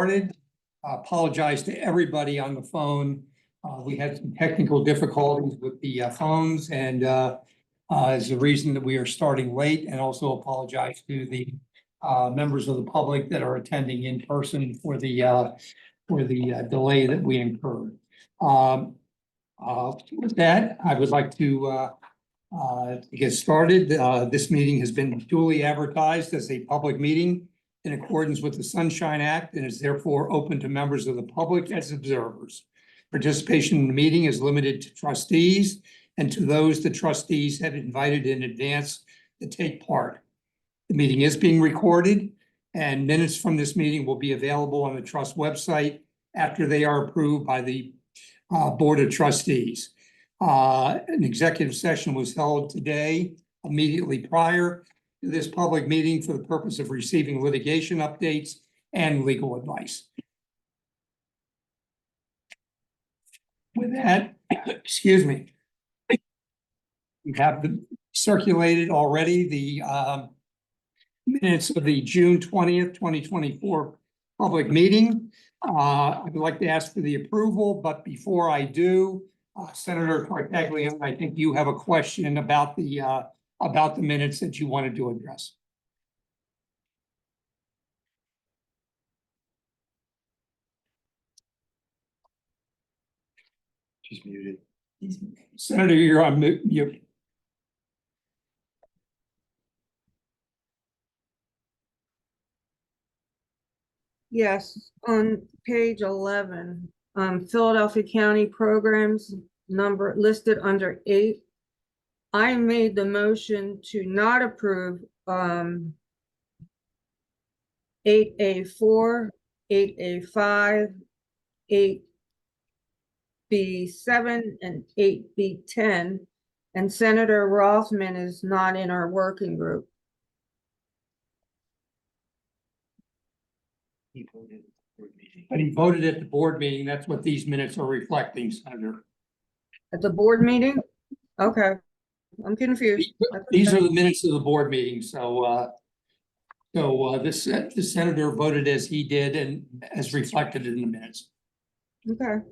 Started. Apologize to everybody on the phone. We had some technical difficulties with the phones, and is the reason that we are starting late, and also apologize to the members of the public that are attending in person for the delay that we incurred. With that, I would like to get started. This meeting has been duly advertised as a public meeting in accordance with the Sunshine Act and is therefore open to members of the public as observers. Participation in the meeting is limited to trustees and to those the trustees have invited in advance to take part. The meeting is being recorded, and minutes from this meeting will be available on the trust website after they are approved by the Board of Trustees. An executive session was held today immediately prior to this public meeting for the purpose of receiving litigation updates and legal advice. With that, excuse me, we have circulated already the minutes of the June 20th, 2024 public meeting. I would like to ask for the approval, but before I do, Senator Tartaglia, I think you have a question about the minutes that you wanted to address. She's muted. Senator, you're on mute. Yes, on page 11, Philadelphia County programs number listed under 8. I made the motion to not approve 8A4, 8A5, 8B7, and 8B10. And Senator Rothman is not in our working group. He voted at the board meeting. But he voted at the board meeting. That's what these minutes are reflecting, Senator. At the board meeting? Okay, I'm confused. These are the minutes of the board meeting. So the senator voted as he did and as reflected in the minutes. Okay.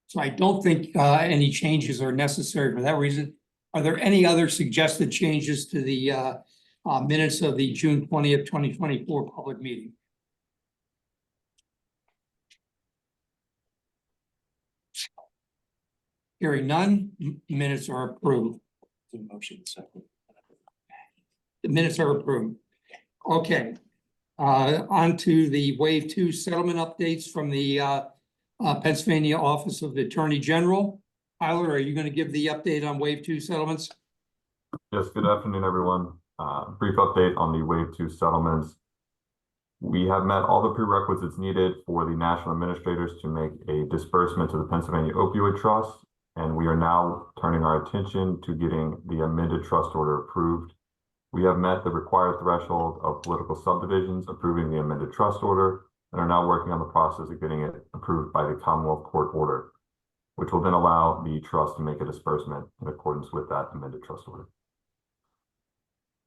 So I don't think any changes are necessary for that reason. Are there any other suggested changes to the minutes of the June 20th, 2024 public meeting? Hearing none, minutes are approved. The motion second. The minutes are approved. Okay. On to the Wave 2 settlement updates from the Pennsylvania Office of the Attorney General. Tyler, are you going to give the update on Wave 2 settlements? Yes, good afternoon, everyone. Brief update on the Wave 2 settlements. We have met all the prerequisites needed for the national administrators to make a disbursement to the Pennsylvania Opioid Trust, and we are now turning our attention to getting the amended trust order approved. We have met the required threshold of political subdivisions approving the amended trust order and are now working on the process of getting it approved by the Commonwealth Court order, which will then allow the trust to make a disbursement in accordance with that amended trust order.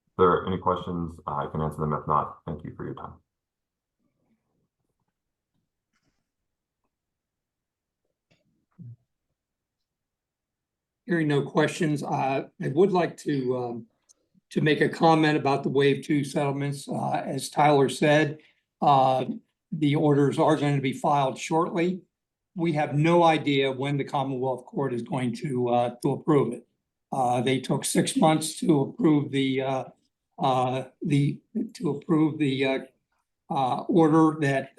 If there are any questions, I can answer them. If not, thank you for your time. Hearing no questions, I would like to make a comment about the Wave 2 settlements. As Tyler said, the orders are going to be filed shortly. We have no idea when the Commonwealth Court is going to approve it. They took 6 months to approve the order that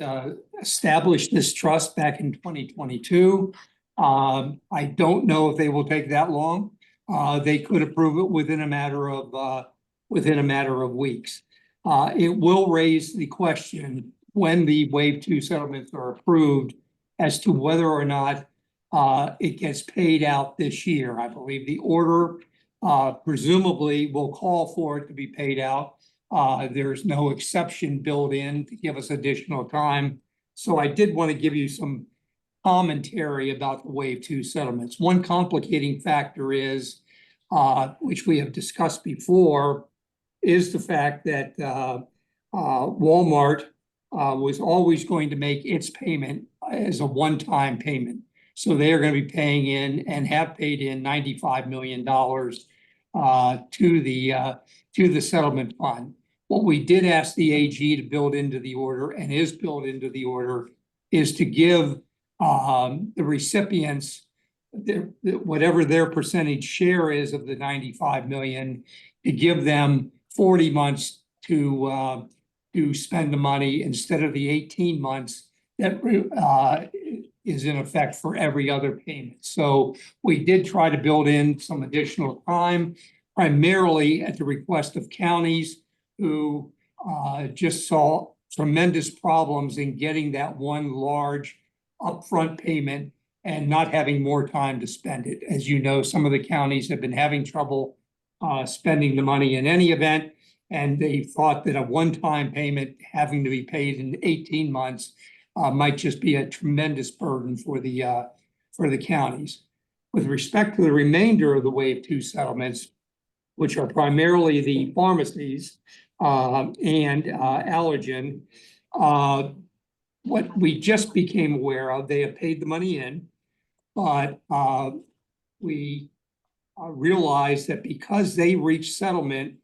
established this trust back in 2022. I don't know if they will take that long. They could approve it within a matter of weeks. It will raise the question when the Wave 2 settlements are approved as to whether or not it gets paid out this year. I believe the order presumably will call for it to be paid out. There's no exception built in to give us additional time. So I did want to give you some commentary about the Wave 2 settlements. One complicating factor is, which we have discussed before, is the fact that Walmart was always going to make its payment as a one-time payment. So they are going to be paying in and have paid in $95 million to the settlement fund. What we did ask the AG to build into the order, and is built into the order, is to give the recipients whatever their percentage share is of the 95 million, to give them 40 months to spend the money instead of the 18 months that is in effect for every other payment. So we did try to build in some additional time, primarily at the request of counties who just saw tremendous problems in getting that one large upfront payment and not having more time to spend it. As you know, some of the counties have been having trouble spending the money in any event, and they thought that a one-time payment having to be paid in 18 months might just be a tremendous burden for the counties. With respect to the remainder of the Wave 2 settlements, which are primarily the pharmacies and Allergen, what we just became aware of, they have paid the money in, but we realized that because they reached settlement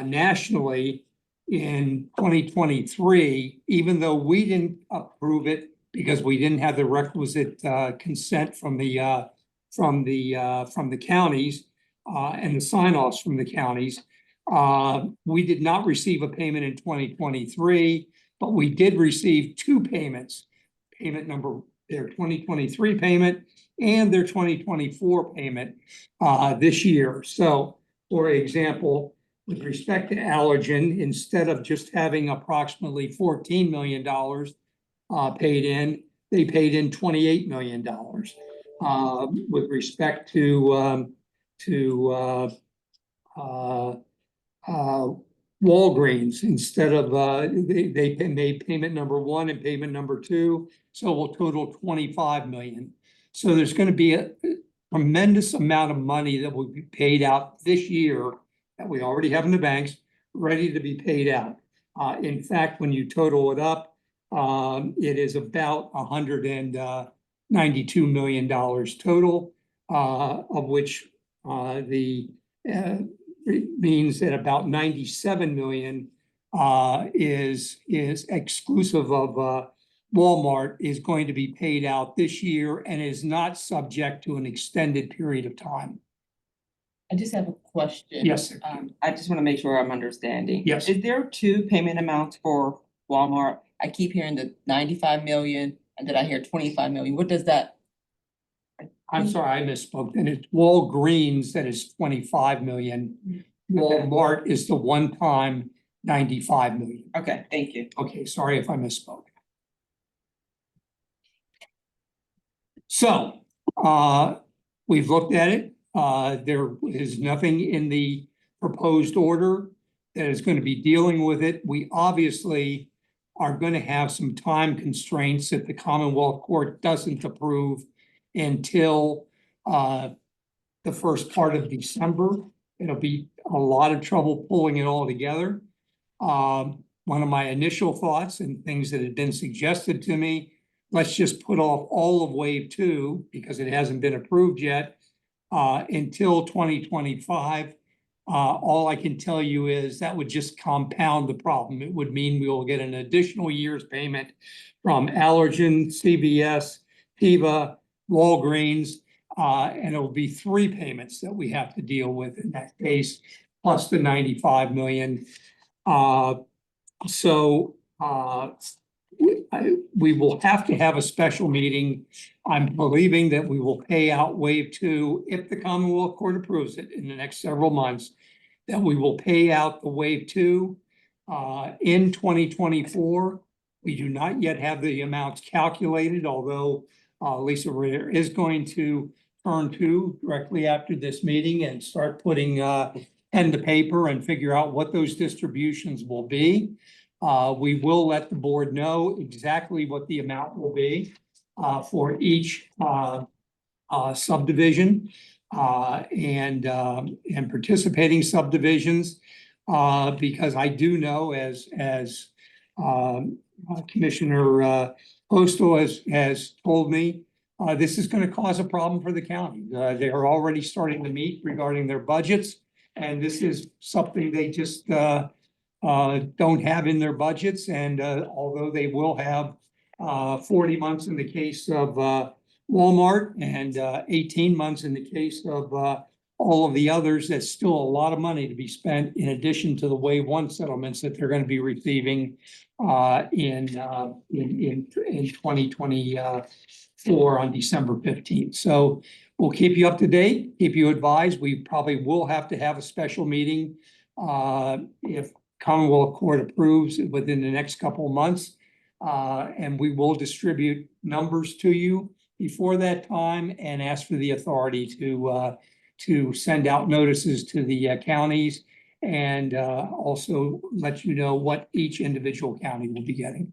nationally in 2023, even though we didn't approve it because we didn't have the requisite consent from the counties and the sign-offs from the counties, we did not receive a payment in 2023, but we did receive two payments. Payment number, their 2023 payment and their 2024 payment this year. So, for example, with respect to Allergen, instead of just having approximately $14 million paid in, they paid in $28 million. With respect to Walgreens, instead of they made payment number one and payment number two, so we'll total 25 million. So there's going to be a tremendous amount of money that will be paid out this year that we already have in the banks, ready to be paid out. In fact, when you total it up, it is about $192 million total, of which means that about 97 million is exclusive of Walmart, is going to be paid out this year and is not subject to an extended period of time. I just have a question. Yes. I just want to make sure I'm understanding. Yes. Is there two payment amounts for Walmart? I keep hearing the 95 million and then I hear 25 million. What does that? I'm sorry, I misspoke. And it's Walgreens that is 25 million. Walmart is the one-time 95 million. Okay, thank you. Okay, sorry if I misspoke. So, we've looked at it. There is nothing in the proposed order that is going to be dealing with it. We obviously are going to have some time constraints if the Commonwealth Court doesn't approve until the first part of December. It'll be a lot of trouble pulling it all together. One of my initial thoughts and things that had been suggested to me, let's just put off all of Wave 2 because it hasn't been approved yet until 2025. All I can tell you is that would just compound the problem. It would mean we will get an additional year's payment from Allergen, CVS, Teva, Walgreens, and it will be three payments that we have to deal with in that case, plus the 95 million. We will have to have a special meeting. I'm believing that we will pay out Wave 2 if the Commonwealth Court approves it in the next several months, that we will pay out the Wave 2 in 2024. We do not yet have the amounts calculated, although Lisa Ritter is going to turn to directly after this meeting and start putting pen to paper and figure out what those distributions will be. We will let the board know exactly what the amount will be for each subdivision and participating subdivisions. because I do know Commissioner Postal has told me, this is gonna cause a problem for the county. They are already starting to meet regarding their budgets. And this is something they just don't have in their budgets. And although they will have 40 months in the case of Walmart and 18 months in the case of all of the others, that's still a lot of money to be spent in addition to the wave one settlements that they're going to be receiving in 2024 on December 15th. So we'll keep you up to date, keep you advised. We probably will have to have a special meeting if Commonwealth Court approves within the next couple of months. And we will distribute numbers to you before that time and ask for the authority to send out notices to the counties and also let you know what each individual county will be getting.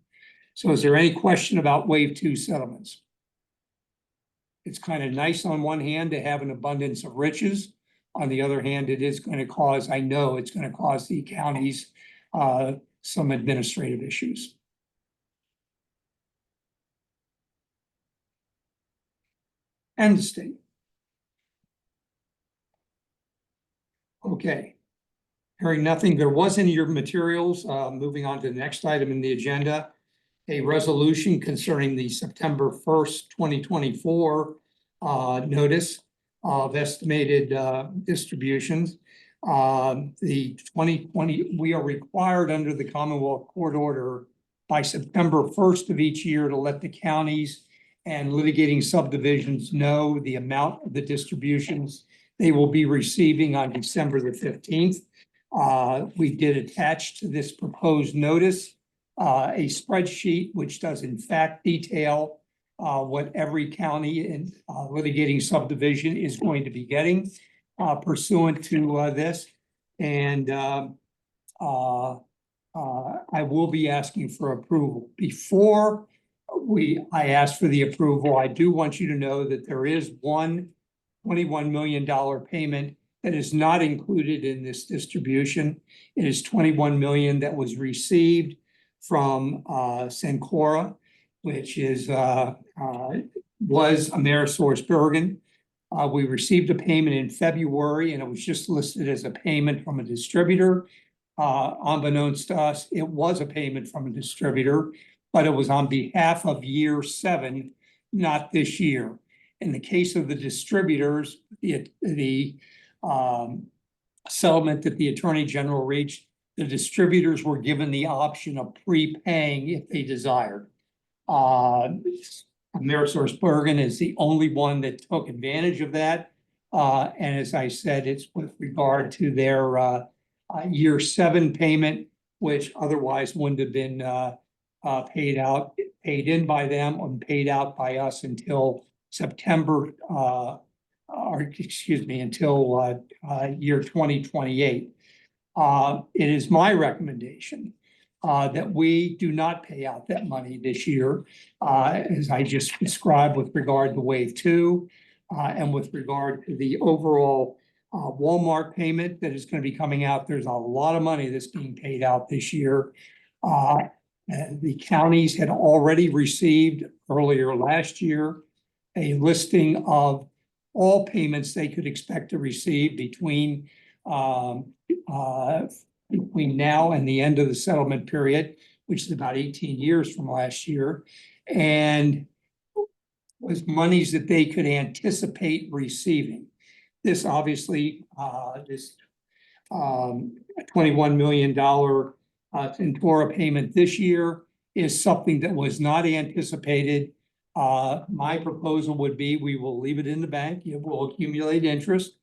So is there any question about wave two settlements? It's kind of nice on one hand to have an abundance of riches. On the other hand, it is going to cause, I know it's going to cause the counties some administrative issues. And the state. Okay. Hearing nothing, there was in your materials, moving on to the next item in the agenda, a resolution concerning the September 1st, 2024 notice of estimated distributions. The 2020, we are required under the Commonwealth Court order by September 1st of each year to let the counties and litigating subdivisions know the amount of the distributions they will be receiving on December the 15th. We did attach to this proposed notice a spreadsheet which does in fact detail what every county and litigating subdivision is going to be getting pursuant to this. And I will be asking for approval. Before I ask for the approval, I do want you to know that there is one $21 million payment that is not included in this distribution. It is $21 million that was received from Cencora, which is was Amerisource Bergen. We received a payment in February, and it was just listed as a payment from a distributor. Unbeknownst to us, it was a payment from a distributor, but it was on behalf of year 7, not this year. In the case of the distributors, the settlement that the Attorney General reached, the distributors were given the option of prepaying if they desired. Amerisource Bergen is the only one that took advantage of that. And as I said, it's with regard to their year 7 payment, which otherwise wouldn't have been paid in by them or paid out by us until September, until year 2028. It is my recommendation that we do not pay out that money this year, as I just described with regard to wave 2 and with regard to the overall Walmart payment that is going to be coming out. There's a lot of money that's being paid out this year. And the counties had already received earlier last year a listing of all payments they could expect to receive between now and the end of the settlement period, which is about 18 years from last year, and was monies that they could anticipate receiving. This obviously, this $21 million Cencora payment this year is something that was not anticipated. My proposal would be we will leave it in the bank. It will accumulate interest,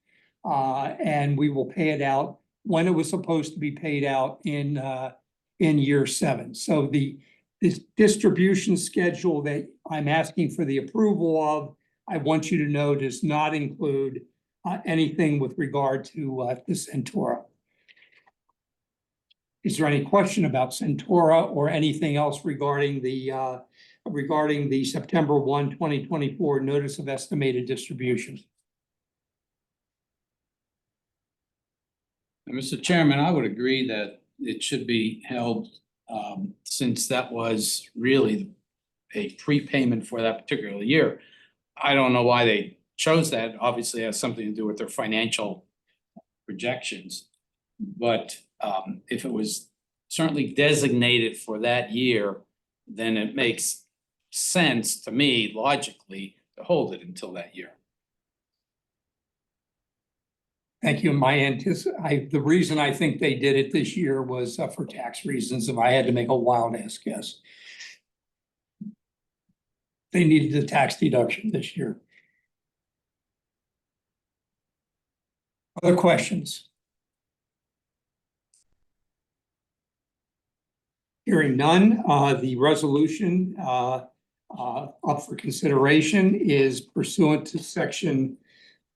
and we will pay it out when it was supposed to be paid out in year 7. So this distribution schedule that I'm asking for the approval of, I want you to know does not include anything with regard to the Cencora. Is there any question about Cencora or anything else regarding the September 1, 2024 notice of estimated distribution? Mr. Chairman, I would agree that it should be held, since that was really a prepayment for that particular year. I don't know why they chose that. Obviously, it has something to do with their financial projections. But if it was certainly designated for that year, then it makes sense to me logically to hold it until that year. Thank you. The reason I think they did it this year was for tax reasons, if I had to make a wild ass guess. They needed the tax deduction this year. Other questions? Hearing none, the resolution up for consideration is pursuant to section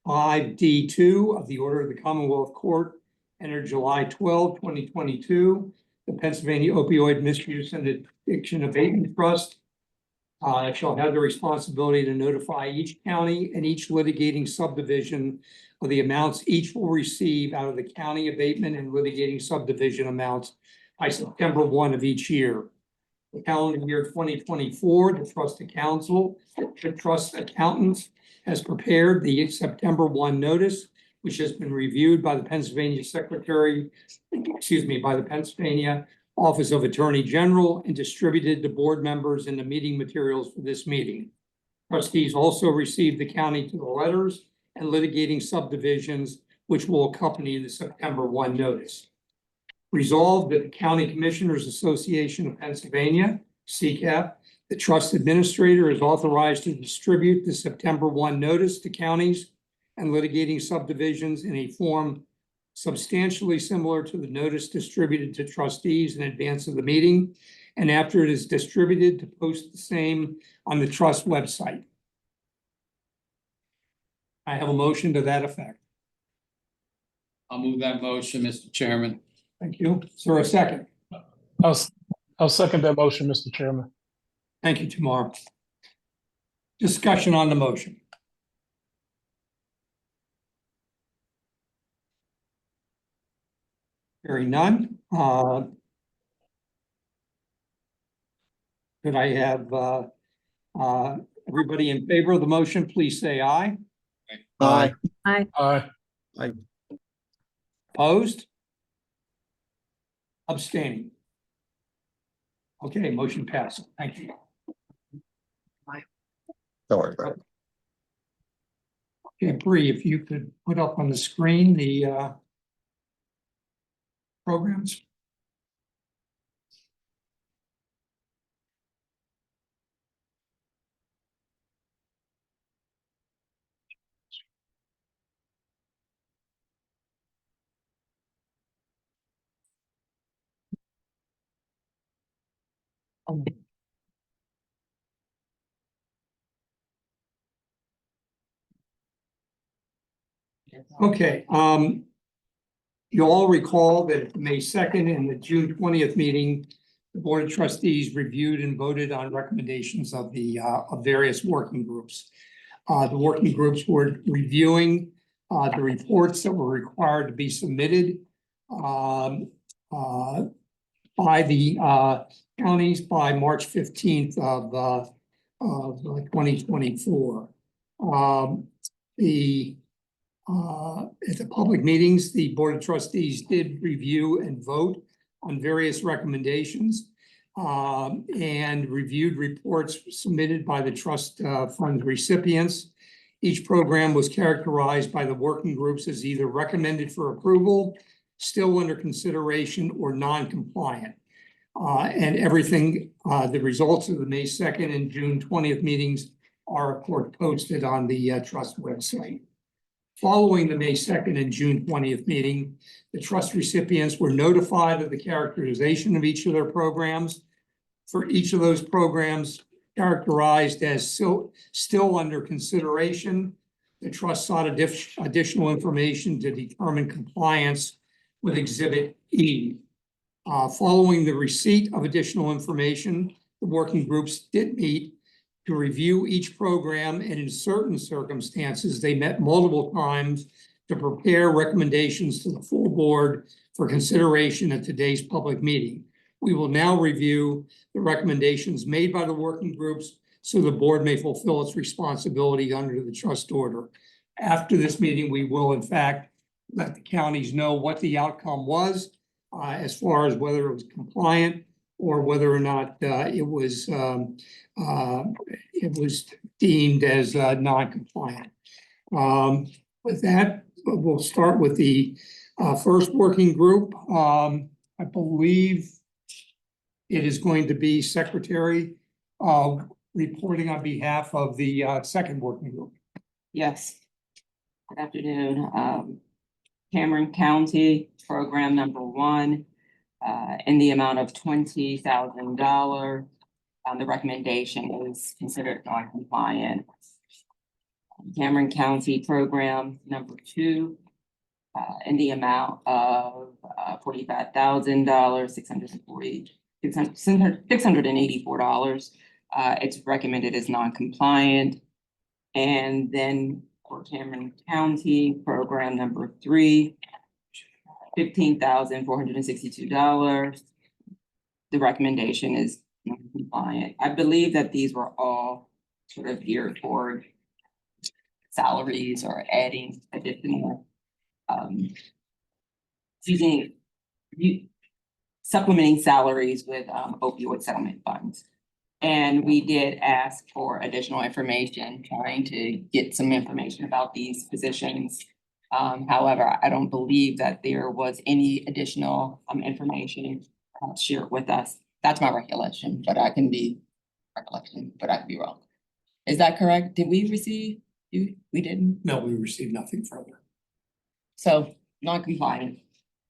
5D2 of the Order of the Commonwealth Court entered July 12, 2022. The Pennsylvania Opioid Misuse and Addiction Abatement Trust shall have the responsibility to notify each county and each litigating subdivision of the amounts each will receive out of the county abatement and litigating subdivision amounts by September 1 of each year. The calendar year 2024, the trust accountants has prepared the September 1 notice, which has been reviewed by the Pennsylvania by the Pennsylvania Office of Attorney General and distributed to board members in the meeting materials for this meeting. Trustees also received the county to the letters and litigating subdivisions, which will accompany the September 1 notice. Resolved that the County Commissioners Association of Pennsylvania, CCAP, the trust administrator is authorized to distribute the September 1 notice to counties and litigating subdivisions in a form substantially similar to the notice distributed to trustees in advance of the meeting, and after it is distributed, to post the same on the trust website. I have a motion to that effect. I'll move that motion, Mr. Chairman. Thank you. Is there a second? I'll second that motion, Mr. Chairman. Thank you, Tamar. Discussion on the motion. Hearing none. Could I have everybody in favor of the motion, please say aye. Aye. Aye. Opposed? Abstaining. Okay, motion passed. Thank you. Don't worry about it. Okay, Bree, if you could put up on the screen the programs. Okay, you all recall that at the May 2nd and the June 20th meeting, the Board of Trustees reviewed and voted on recommendations of the of various working groups. The working groups were reviewing the reports that were required to be submitted by the counties by March 15th of 2024. At the public meetings, the Board of Trustees did review and vote on various recommendations and reviewed reports submitted by the trust fund recipients. Each program was characterized by the working groups as either recommended for approval, still under consideration, or non-compliant. And everything, the results of the May 2nd and June 20th meetings are, of course, posted on the trust website. Following the May 2nd and June 20th meeting, the trust recipients were notified of the characterization of each of their programs. For each of those programs characterized as still under consideration, the trust sought additional information to determine compliance with Exhibit E. Following the receipt of additional information, the working groups did meet to review each program, and in certain circumstances, they met multiple times to prepare recommendations to the full board for consideration at today's public meeting. We will now review the recommendations made by the working groups so the board may fulfill its responsibility under the trust order. After this meeting, we will in fact let the counties know what the outcome was as far as whether it was compliant or whether or not it was deemed as non-compliant. With that, we'll start with the first working group. I believe it is going to be Secretary reporting on behalf of the second working group. Yes. Good afternoon. Cameron County, program number 1, in the amount of $20,000. The recommendation is considered non-compliant. Cameron County, program number 2, in the amount of $45,000, $684. It's recommended as non-compliant. And then for Cameron County, program number 3, $15,462. The recommendation is non-compliant. I believe that these were all sort of geared toward salaries or adding additional supplementing salaries with opioid settlement funds. And we did ask for additional information, trying to get some information about these positions. However, I don't believe that there was any additional information shared with us. That's my recollection, but I can be wrong. Is that correct? Did we receive? We didn't? No, we received nothing further. So non-compliant.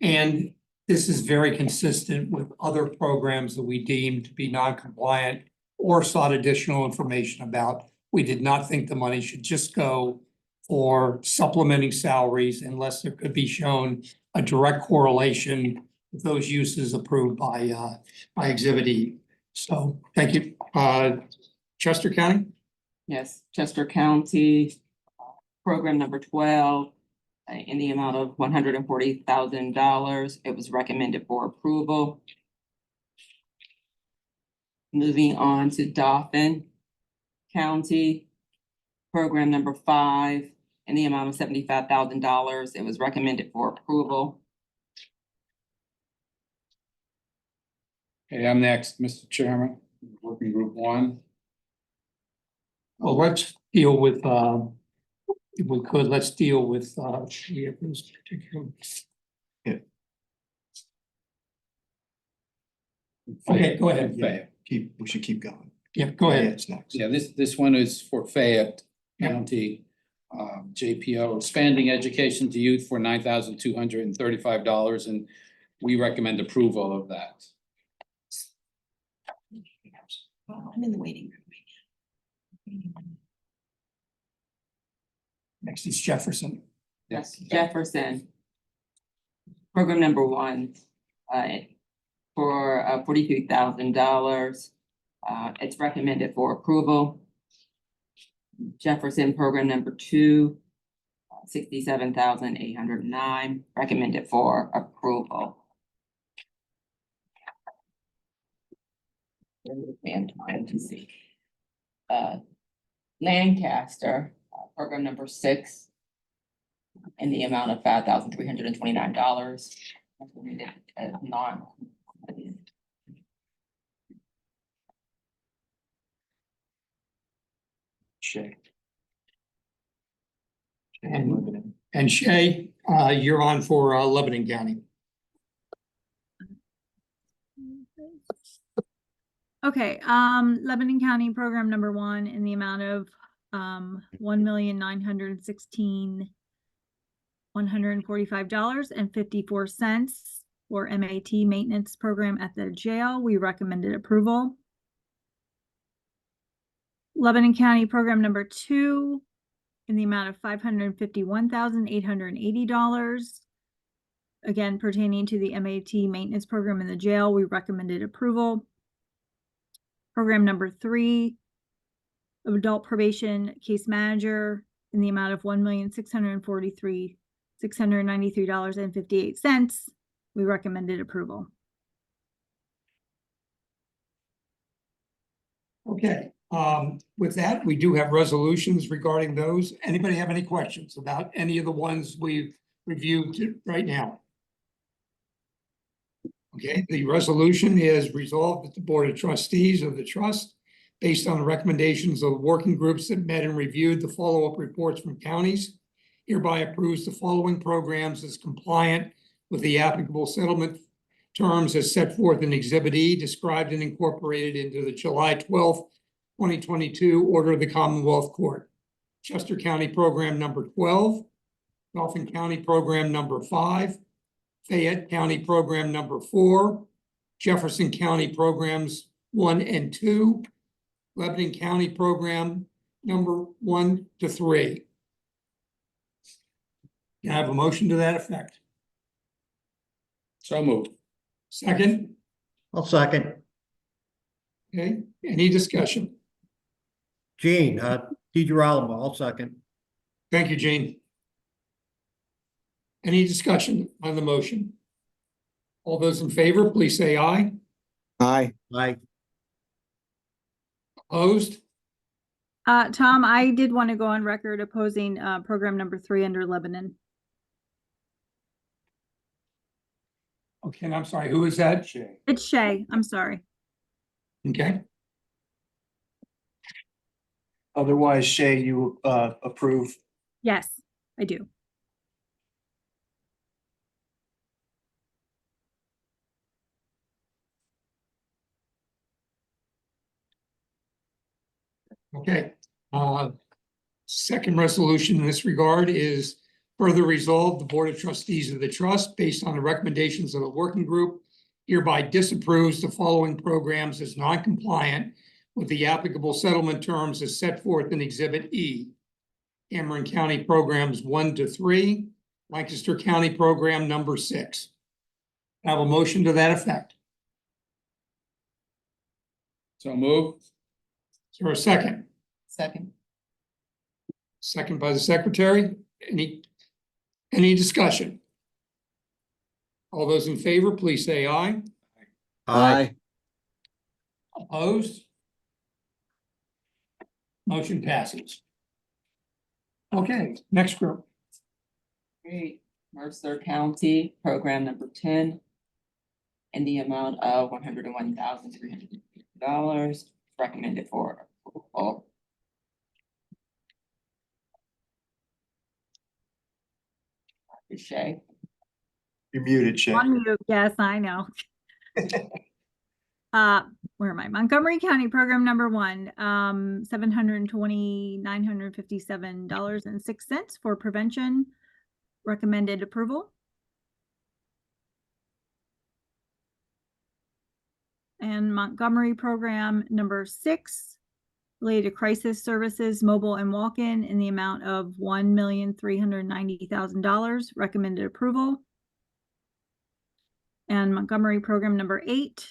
And this is very consistent with other programs that we deemed to be non-compliant or sought additional information about. We did not think the money should just go for supplementing salaries unless there could be shown a direct correlation with those uses approved by Exhibit E. So, thank you. Chester County? Yes, Chester County, program number 12, in the amount of $140,000. It was recommended for approval. Moving on to Dauphin County, program number 5, in the amount of $75,000. It was recommended for approval. Okay, I'm next, Mr. Chairman, working group 1. Well, let's deal with, if we could, let's deal with, those particular. Okay, go ahead. Fayette. We should keep going. Yeah, go ahead. It's next. Yeah, this one is for Fayette County, JPO, expanding education to youth for $9,235, and we recommend approval of that. I'm in the waiting room. Next is Jefferson. Yes, Jefferson. Program number 1, for $42,000. It's recommended for approval. Jefferson, program number 2, $67,809, recommended for approval. And time to see. Lancaster, program number 6, in the amount of $5,329. Recommended as non. Shay. And Shay, you're on for Lebanon County. Okay, Lebanon County program number 1 in the amount of $1,916,145.54 for MAT maintenance program at the jail. We recommended approval. Lebanon County program number 2 in the amount of $551,880. Again, pertaining to the MAT maintenance program in the jail, we recommended approval. Program number 3, adult probation case manager in the amount of $1,643,000. $693.58. We recommended approval. Okay, with that, we do have resolutions regarding those. Anybody have any questions about any of the ones we've reviewed right now? Okay, the resolution is resolved that the Board of Trustees of the Trust, based on the recommendations of working groups that met and reviewed the follow-up reports from counties, hereby approves the following programs as compliant with the applicable settlement terms as set forth in Exhibit E, described and incorporated into the July 12th, 2022 Order of the Commonwealth Court. Chester County Program number 12, Dauphin County Program number 5, Fayette County Program number 4, Jefferson County Programs 1 and 2, Lebanon County Program number 1 to 3. Can I have a motion to that effect? So moved. Second, I'll second. okay, any discussion? Gene, DeGirolamo, I'll second. Thank you, Gene. Any discussion on the motion? All those in favor, please say aye. Aye. Aye. Opposed? Tom, I did want to go on record opposing program number 3 under Lebanon. Okay, and I'm sorry, who is that? It's Shay, I'm sorry. Okay, Otherwise, Shay, you approve. Yes, I do. okay. Second resolution in this regard is further resolved, the Board of Trustees of the Trust, based on the recommendations of the working group, hereby disapproves the following programs as non-compliant with the applicable settlement terms as set forth in Exhibit E. Cameron County Programs 1 to 3, Lancaster County Program number 6. I have a motion to that effect. So moved. Is there a second? Second. Second by the secretary. Any discussion? All those in favor, please say aye. Aye. Opposed? Motion passes. Okay, next group. Great. Mercer County, program number 10, in the amount of $101,350, recommended for approval. Shay. You're muted, Shay. On mute, yes, I know. Where am I? Montgomery County Program number 1, $720,957.06 for prevention. Recommended approval. And Montgomery Program number 6, related to crisis services, mobile and walk-in, in the amount of $1,390,000. Recommended approval. And Montgomery Program number 8,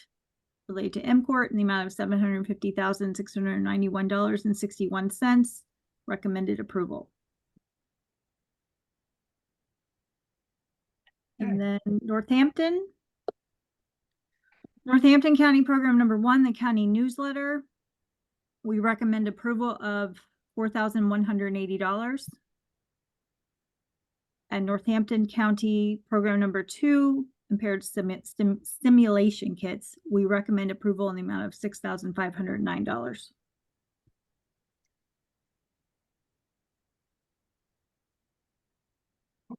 related to MCORT, in the amount of $750,691.61. Recommended approval. And then Northampton County Program number 1, the county newsletter. We recommend approval of $4,180. And Northampton County Program number 2, impaired stimulation kits. We recommend approval in the amount of $6,509.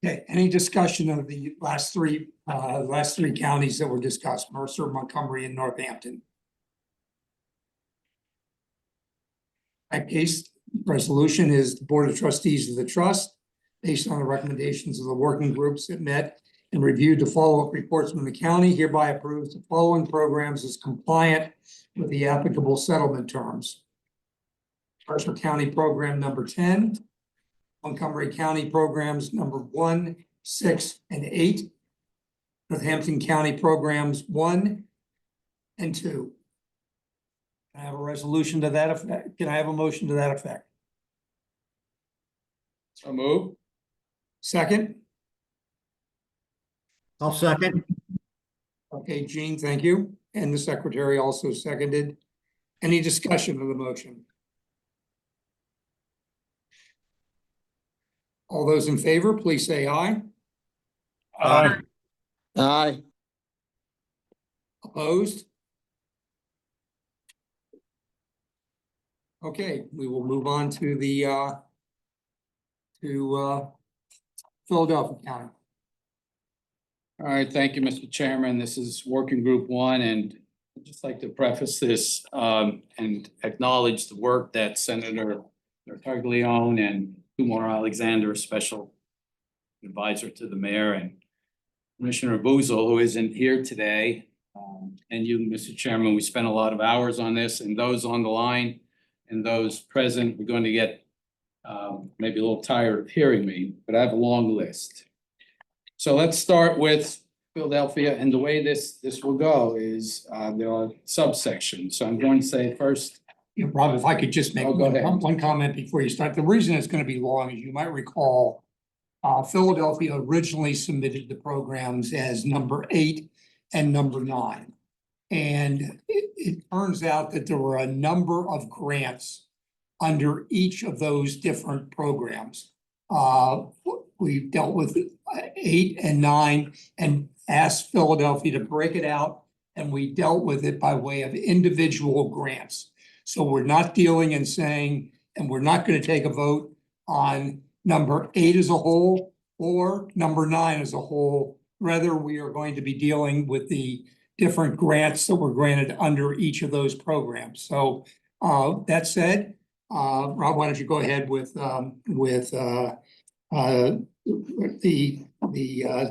Okay, any discussion of the last three counties that were discussed, Mercer, Montgomery, and Northampton? In that case, resolution is the Board of Trustees of the Trust, based on the recommendations of the working groups that met and reviewed the follow-up reports from the county, hereby approves the following programs as compliant with the applicable settlement terms. Mercer County Program number 10, Montgomery County Programs number 1, 6, and 8, Northampton County Programs 1 and 2. Can I have a resolution to that effect? Can I have a motion to that effect? So moved. Second, I'll second. Okay, Gene, thank you. And the secretary also seconded. Any discussion of the motion? All those in favor, please say aye. Aye. Aye. Opposed? Okay, we will move on to the Philadelphia County. All right, thank you, Mr. Chairman. This is Working Group 1, and I'd just like to preface this and acknowledge the work that Senator Tartaglione and Kumar Alexander, Special Advisor to the Mayor, and Commissioner Boozle, who isn't here today, and you, Mr. Chairman, we spent a lot of hours on this, and those on the line and those present, we're going to get maybe a little tired of hearing me, but I have a long list. So let's start with Philadelphia, and the way this will go is there are subsections. So I'm going to say first. Yeah, Rob, if I could just make Oh, go ahead. one comment before you start. The reason it's going to be long is you might recall Philadelphia originally submitted the programs as number 8 and number 9. And it turns out that there were a number of grants under each of those different programs. We dealt with 8 and 9 and asked Philadelphia to break it out, and we dealt with it by way of individual grants. So we're not dealing and saying, and we're not going to take a vote on number 8 as a whole or number 9 as a whole. Rather, we are going to be dealing with the different grants that were granted under each of those programs. So that said, Rob, why don't you go ahead with the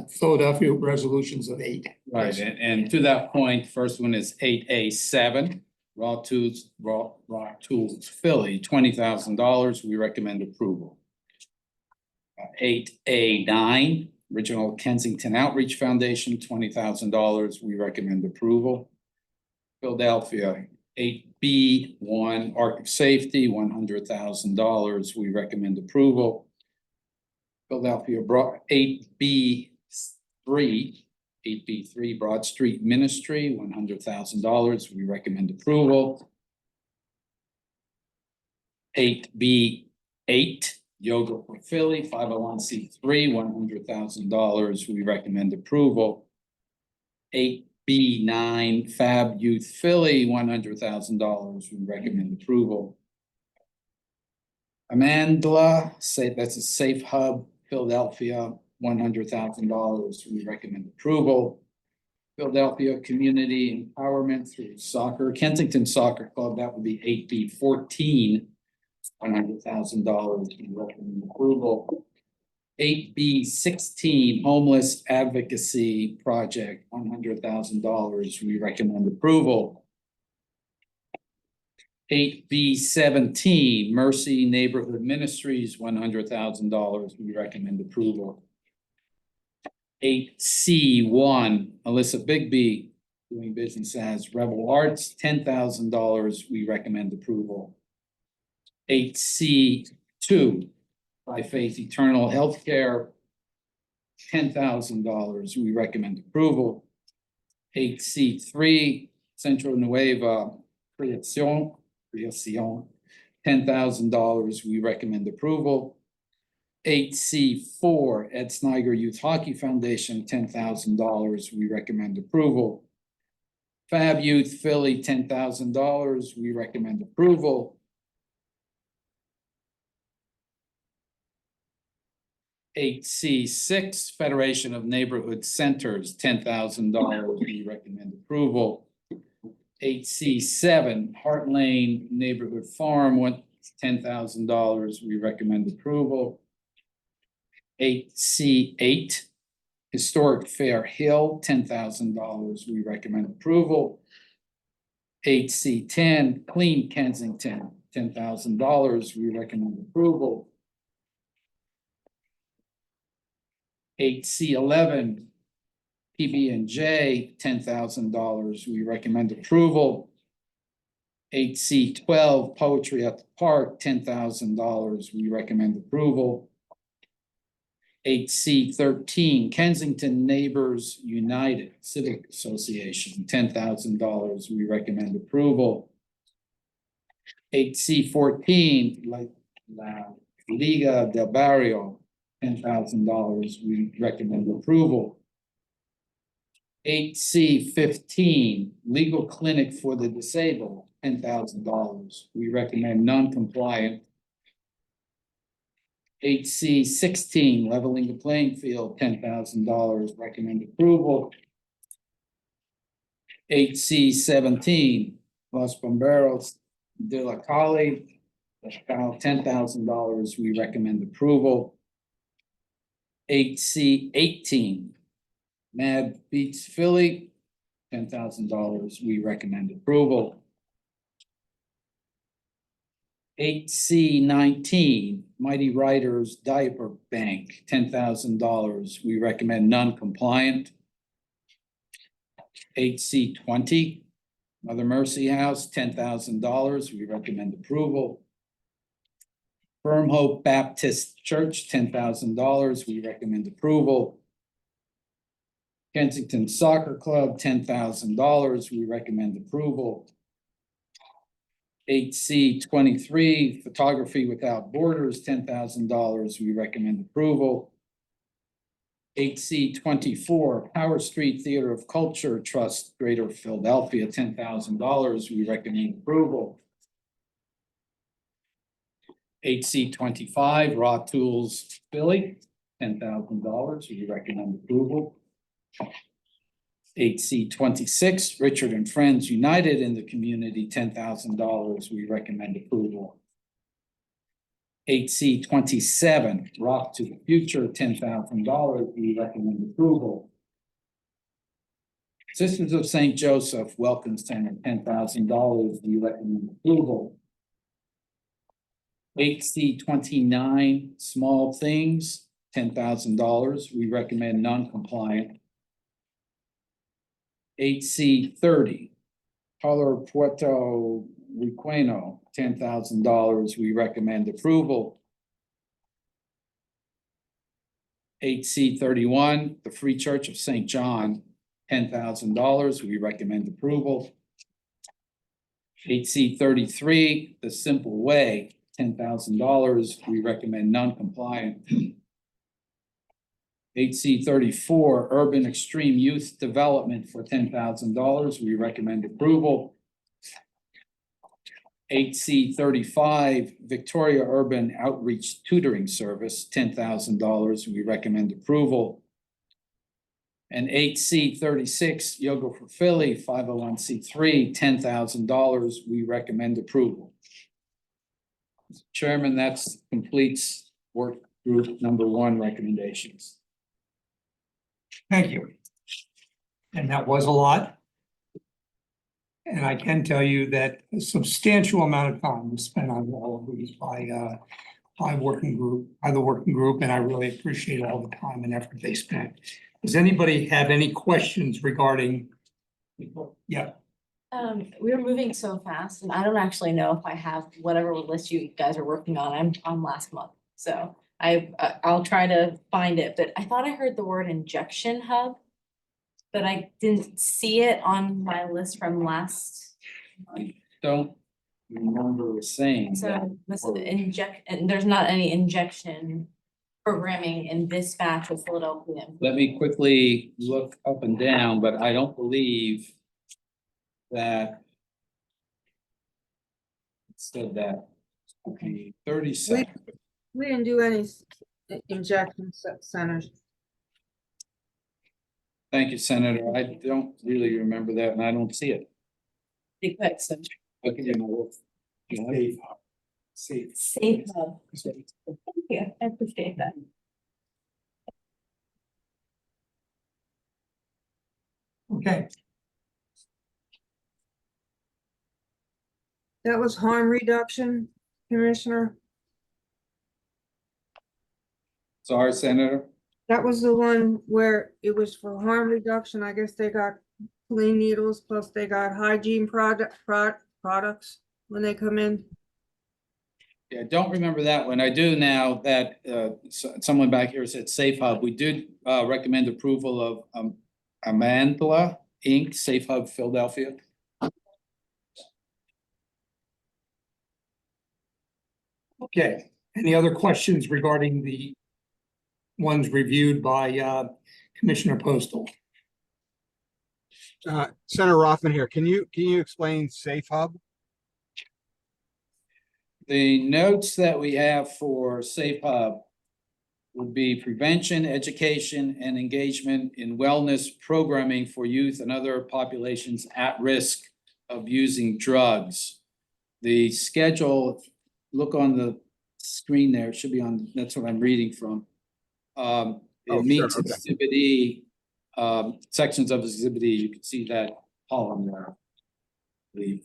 Philadelphia resolutions of 8. Right, and to that point, first one is 8A7, Raw Tools Philly, $20,000. We recommend approval. 8A9, Original Kensington Outreach Foundation, $20,000. We recommend approval. Philadelphia, 8B1, Arctic Safety, $100,000. We recommend approval. Philadelphia, 8B3, Broad Street Ministry, $100,000. We recommend approval. 8B8, Yoga for Philly, 501c3, $100,000. We recommend approval. 8B9, Fab Youth Philly, $100,000. We recommend approval. Amandla, that's a Safe Hub, Philadelphia, $100,000. We recommend approval. Philadelphia Community Empowerment through Soccer, Kensington Soccer Club, that would be 8B14, $100,000. We recommend approval. 8B16, Homeless Advocacy Project, $100,000. We recommend approval. 8B17, Mercy Neighborhood Ministries, $100,000. We recommend approval. 8C1, Alyssa Bigby, doing business as Rebel Arts, $10,000. We recommend approval. 8C2, By Faith Eternal Healthcare, $10,000. We recommend approval. 8C3, Centro Nueva Creación, $10,000. We recommend approval. 8C4, Ed Sniger Youth Hockey Foundation, $10,000. We recommend approval. Fab Youth Philly, $10,000. We recommend approval. 8C6, Federation of Neighborhood Centers, $10,000. We recommend approval. 8C7, Hart Lane Neighborhood Farm, $10,000. We recommend approval. 8C8, Historic Fair Hill, $10,000. We recommend approval. 8C10, Clean Kensington, $10,000. We recommend approval. 8C11, PB&J, $10,000. We recommend approval. 8C12, Poetry at the Park, $10,000. We recommend approval. 8C13, Kensington Neighbors United Civic Association, $10,000. We recommend approval. 8C14, La Liga del Barrio, $10,000. We recommend approval. 8C15, Legal Clinic for the Disabled, $10,000. We recommend non-compliant. 8C16, Leveling the Playing Field, $10,000. Recommend approval. 8C17, Los Bomberos de la Calle, $10,000. We recommend approval. 8C18, Mad Beats Philly, $10,000. We recommend approval. 8C19, Mighty Writers Diaper Bank, $10,000. We recommend non-compliant. 8C20, Mother Mercy House, $10,000. We recommend approval. Firm Hope Baptist Church, $10,000. We recommend approval. Kensington Soccer Club, $10,000. We recommend approval. 8C23, Photography Without Borders, $10,000. We recommend approval. 8C24, Power Street Theater of Culture Trust, Greater Philadelphia, $10,000. We recommend approval. 8C25, Raw Tools Philly, $10,000. We recommend approval. 8C26, Richard and Friends United in the Community, $10,000. We recommend approval. 8C27, Rock to the Future, $10,000. We recommend approval. Sisters of St. Joseph Welcome Center, $10,000. We recommend approval. 8C29, Small Things, $10,000. We recommend non-compliant. 8C30, Color Puerto Riqueno, $10,000. We recommend approval. 8C31, the Free Church of St. John, $10,000. We recommend approval. 8C33, the Simple Way, $10,000. We recommend non-compliant. 8C34, Urban Extreme Youth Development for $10,000. We recommend approval. 8C35, Victoria Urban Outreach Tutoring Service, $10,000. We recommend approval. And 8C36, Yoga for Philly, 501c3, $10,000. We recommend approval. Mr. Chairman, that completes work group number 1 recommendations. Thank you. And that was a lot. And I can tell you that a substantial amount of time was spent on all of these by the working group, and I really appreciate all the time and effort they spent. Does anybody have any questions regarding? Yeah. We were moving so fast, and I don't actually know if I have whatever list you guys are working on. I'm on last month, so I'll try to find it. But I thought I heard the word injection hub, but I didn't see it on my list from last. I don't remember saying that. So this is and there's not any injection programming in this batch of Philadelphia. Let me quickly look up and down, but I don't believe that it said that. Okay, 30 seconds. We didn't do any injection centers. Thank you, Senator. I don't really remember that, and I don't see it. Big quick, so Okay, safe hub. Thank you, I appreciate that. Okay. That was harm reduction, Commissioner. Sorry, Senator. That was the one where it was for harm reduction. I guess they got clean needles, plus they got hygiene products when they come in. Yeah, I don't remember that one. I do now that someone back here said Safe Hub. We did recommend approval of Amandla Inc., Safe Hub Philadelphia. Okay, any other questions regarding the ones reviewed by Commissioner Postal? Senator Rothman here. Can you explain Safe Hub? The notes that we have for Safe Hub would be prevention, education, and engagement in wellness programming for youth and other populations at risk of using drugs. The schedule, look on the screen there, it should be on, that's what I'm reading from. It meets okay. Exhibit E, sections of Exhibit E, you can see that column there. The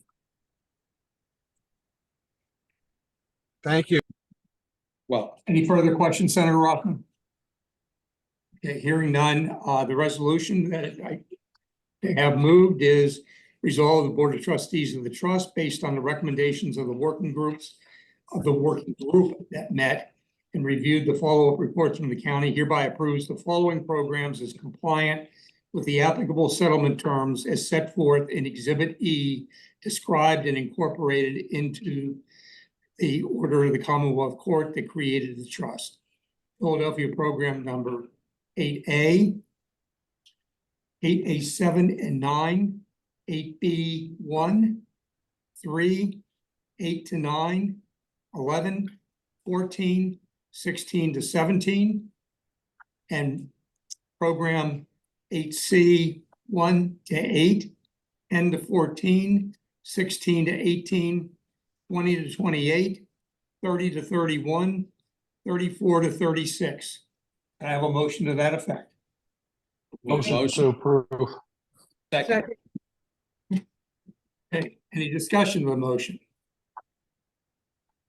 Thank you. well, Any further questions, Senator Rothman? Okay, hearing none, the resolution that they have moved is resolve the Board of Trustees of the Trust based on the recommendations of the working groups of the working group that met and reviewed the follow-up reports from the county, hereby approves the following programs as compliant with the applicable settlement terms as set forth in Exhibit E, described and incorporated into the order of the Commonwealth Court that created the trust. Philadelphia program number 8A, 8A 7 and 9, 8B 1, 3, 8 to 9, 11, 14, 16 to 17, and program 8C 1 to 8, 10 to 14, 16 to 18, 20 to 28, 30 to 31, 34 to 36. I have a motion to that effect. Motion to approve. second, Okay, any discussion of the motion?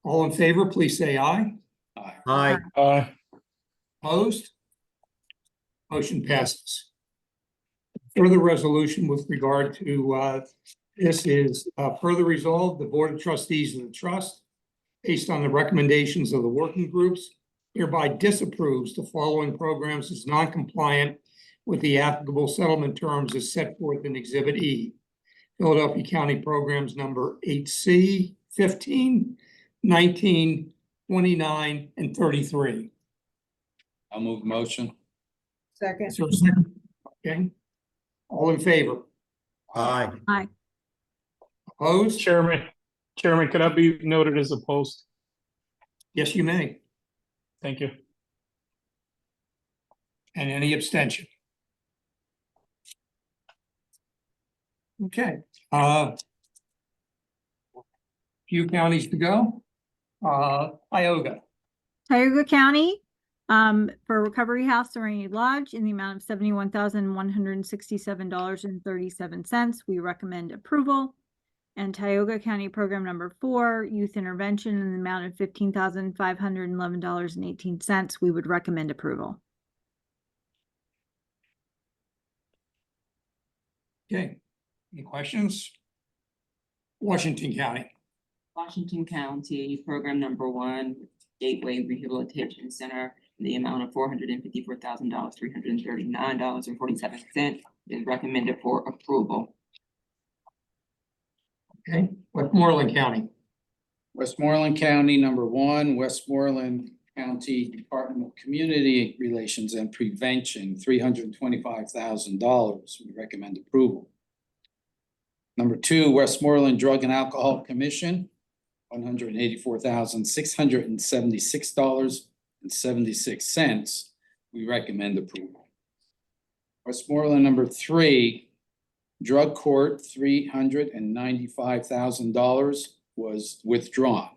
All in favor, please say aye. Aye. Aye. Opposed? Motion passes. Further resolution with regard to this is further resolved, the Board of Trustees of the Trust, based on the recommendations of the working groups, hereby disapproves the following programs as non-compliant with the applicable settlement terms as set forth in Exhibit E. Philadelphia County Programs number 8C, 15, 19, 29, and 33. I'll move motion. Second. Is there a second? Okay. All in favor? Aye. Aye. Opposed? Chairman, could I be noted as opposed? Yes, you may. Thank you. And any abstention? Okay, few counties to go. Tioga, Tioga County, for Recovery House Serenity Lodge in the amount of $71,167.37. We recommend approval. And Tioga County Program number 4, Youth Intervention in the amount of $15,511.18. We would recommend approval. okay, any questions? Washington County, Washington County, program number 1, Gateway Rehabilitation Center, in the amount of $454,000, $339.47 is recommended for approval. okay, Westmoreland County, Westmoreland County, number 1, Westmoreland County Department of Community Relations and Prevention, $325,000. We recommend approval. Number 2, Westmoreland Drug and Alcohol Commission, $184,676.76. We recommend approval. Westmoreland number 3, Drug Court, $395,000 was withdrawn.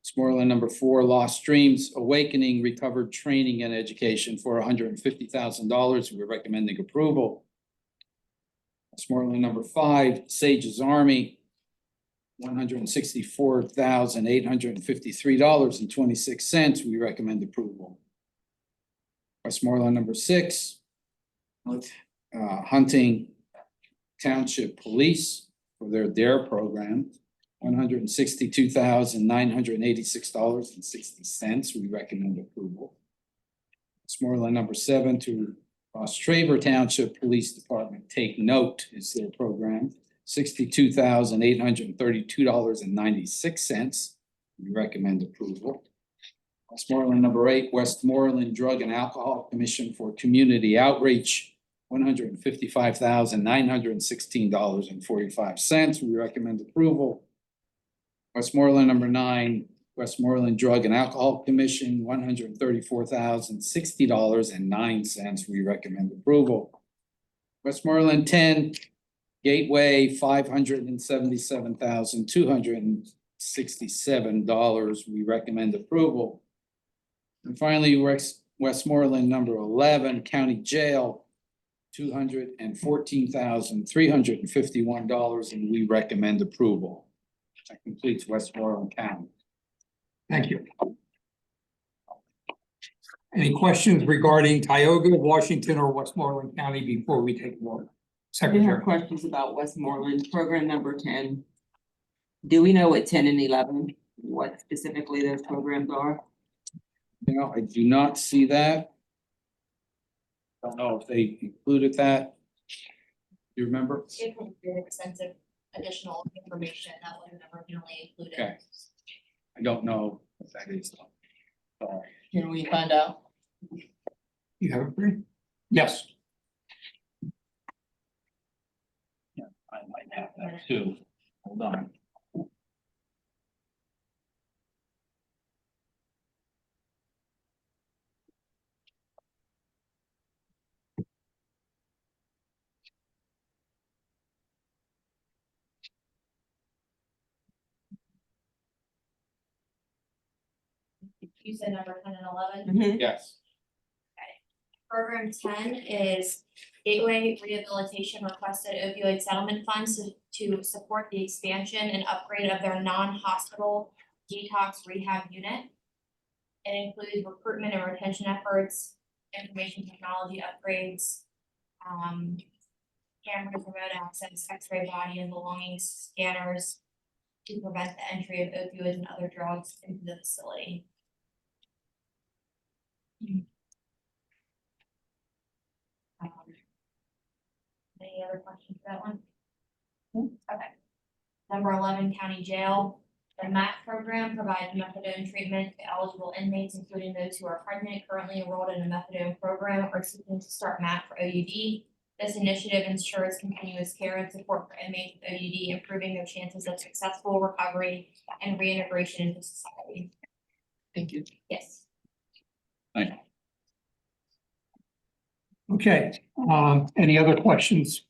Westmoreland number 4, Lost Streams Awakening Recovered Training and Education for $150,000. We're recommending approval. Westmoreland number 5, Sage's Army, $164,853.26. We recommend approval. Westmoreland number 6, Hunting Township Police for their DARE program, $162,986.60. We recommend approval. Westmoreland number 7 to Straver Township Police Department, Take Note is their program, $62,832.96. We recommend approval. Westmoreland number 8, Westmoreland Drug and Alcohol Commission for Community Outreach, $155,916.45. We recommend approval. Westmoreland number 9, Westmoreland Drug and Alcohol Commission, $134,060.09. We recommend approval. Westmoreland 10, Gateway, $577,267. We recommend approval. And finally, Westmoreland number 11, County Jail, $214,351, and we recommend approval. That completes Westmoreland County. Thank you. Any questions regarding Tioga, Washington, or Westmoreland County before we take a vote? We have Secretary. questions about Westmoreland, program number 10. Do we know what 10 and 11, what specifically those programs are? Now, I do not see that. Don't know if they included that. Do you remember? It was very extensive additional information that was originally included. Okay. I don't know what that is. Sorry. Can we find out? You have it, Bree? Yes. Yeah, I might have that too. Hold on. You said number 10 and 11. Yes. Program 10 is Gateway Rehabilitation requested opioid settlement funds to support the expansion and upgrade of their non-hospital detox rehab unit. It includes recruitment and retention efforts, information technology upgrades, cameras, remote access, X-ray body and belongings scanners to prevent the entry of opioids and other drugs into the facility. Any other questions for that one? Okay. Number 11, County Jail. The MAT program provides methadone treatment to eligible inmates, including those who are pregnant, currently enrolled in a methadone program, or seeking to start MAT for OUD. This initiative ensures continuous care and support for inmates with OUD, improving their chances of successful recovery and reintegration into society. Thank you. Yes. Thank you. Okay, any other questions?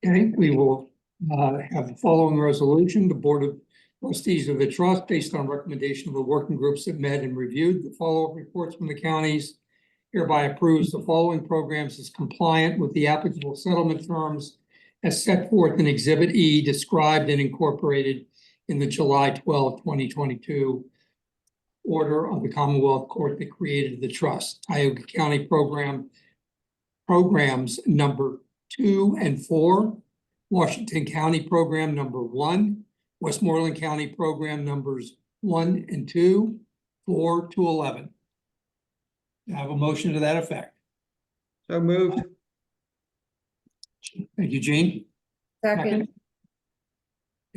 Okay, we will have the following resolution. The Board of Trustees of the Trust, based on recommendation of the working groups that met and reviewed the follow-up reports from the counties, hereby approves the following programs as compliant with the applicable settlement terms as set forth in Exhibit E, described and incorporated in the July 12, 2022 order of the Commonwealth Court that created the trust. Tioga County programs number 2 and 4, Washington County program number 1, Westmoreland County program numbers 1 and 2, 4 to 11. I have a motion to that effect. So moved. Thank you, Jean. Second,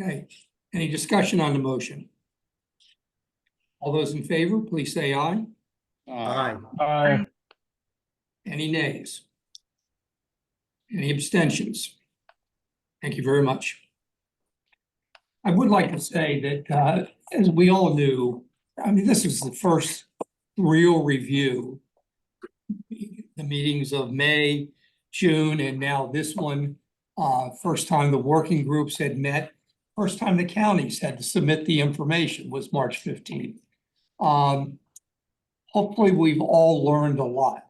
Okay, any discussion on the motion? All those in favor, please say aye. Aye. Aye. Any nays? Any abstentions? Thank you very much. I would like to say that, as we all knew, I mean, this is the first real review. The meetings of May, June, and now this one, first time the working groups had met, first time the counties had to submit the information was March 15th. Hopefully we've all learned a lot.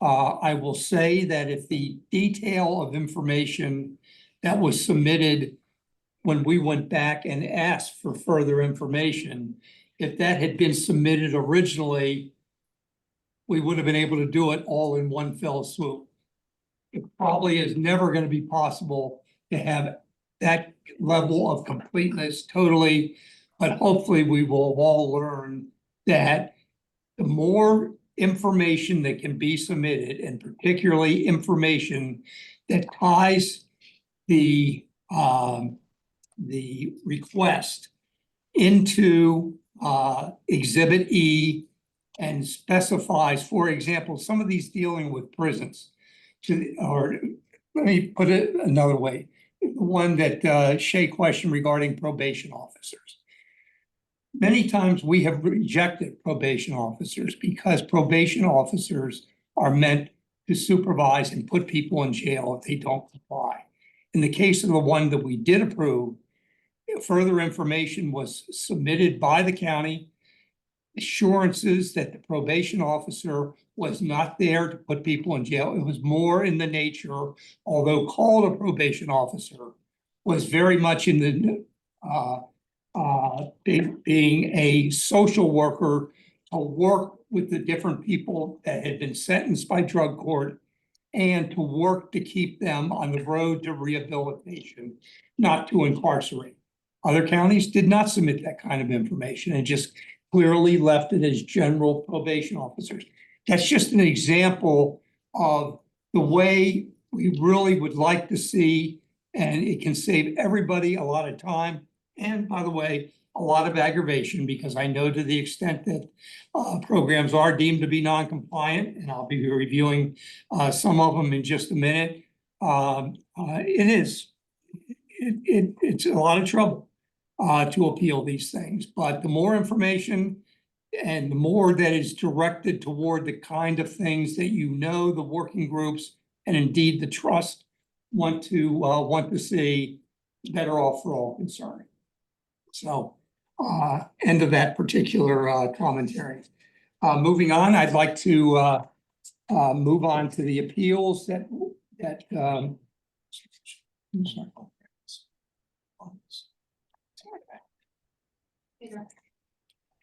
I will say that if the detail of information that was submitted when we went back and asked for further information, if that had been submitted originally, we would have been able to do it all in one fell swoop. It probably is never going to be possible to have that level of completeness totally, but hopefully we will all learn that the more information that can be submitted, and particularly information that ties the request into Exhibit E and specifies, for example, some of these dealing with prisons. Or let me put it another way, the one that Shay questioned regarding probation officers. Many times we have rejected probation officers because probation officers are meant to supervise and put people in jail if they don't comply. In the case of the one that we did approve, further information was submitted by the county, assurances that the probation officer was not there to put people in jail. It was more in the nature, although called a probation officer, was very much in the being a social worker to work with the different people that had been sentenced by drug court and to work to keep them on the road to rehabilitation, not to incarcerate. Other counties did not submit that kind of information and just clearly left it as general probation officers. That's just an example of the way we really would like to see, and it can save everybody a lot of time. And by the way, a lot of aggravation, because I know to the extent that programs are deemed to be non-compliant, and I'll be reviewing some of them in just a minute. It's a lot of trouble to appeal these things, but the more information and the more that is directed toward the kind of things that the working groups and indeed the trust want to see, better off for all concerned. So, end of that particular commentary. Moving on, I'd like to move on to the appeals that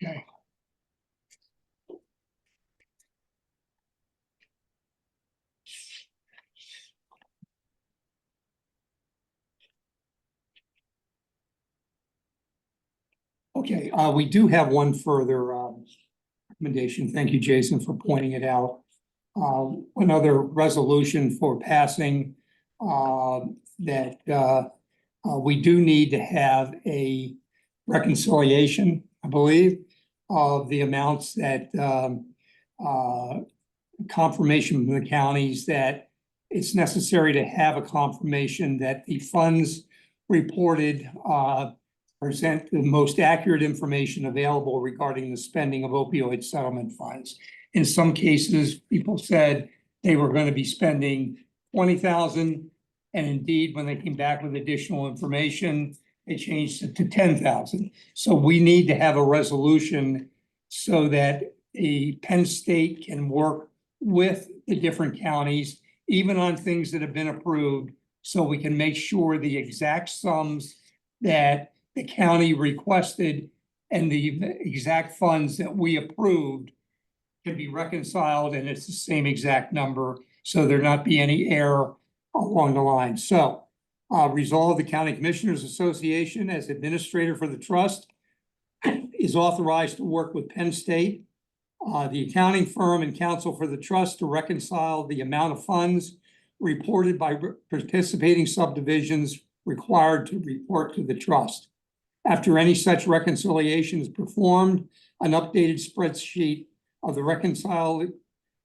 okay. Okay, we do have one further recommendation. Thank you, Jason, for pointing it out. Another resolution for passing that we do need to have a reconciliation, I believe, of the amounts that confirmation from the counties that it's necessary to have a confirmation that the funds reported present the most accurate information available regarding the spending of opioid settlement funds. In some cases, people said they were going to be spending $20,000, and indeed, when they came back with additional information, they changed it to $10,000. So we need to have a resolution so that Penn State can work with the different counties, even on things that have been approved, so we can make sure the exact sums that the county requested and the exact funds that we approved can be reconciled, and it's the same exact number, so there not be any error along the line. So resolve the County Commissioners Association as administrator for the trust is authorized to work with Penn State, the accounting firm and counsel for the trust to reconcile the amount of funds reported by participating subdivisions required to report to the trust. After any such reconciliation is performed, an updated spreadsheet of the reconciled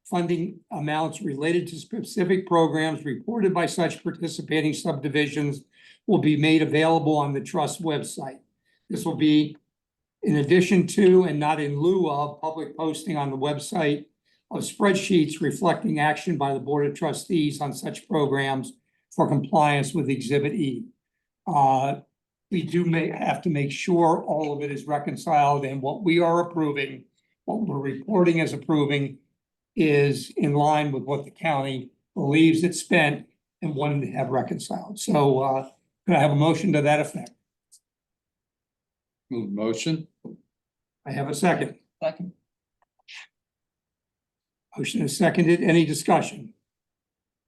funding amounts related to specific programs reported by such participating subdivisions will be made available on the trust website. This will be in addition to and not in lieu of public posting on the website of spreadsheets reflecting action by the Board of Trustees on such programs for compliance with Exhibit E. We do have to make sure all of it is reconciled, and what we are approving, what we're reporting as approving, is in line with what the county believes it spent and wanted to have reconciled. So could I have a motion to that effect? Move motion. I have a second. Second. Motion is seconded. Any discussion?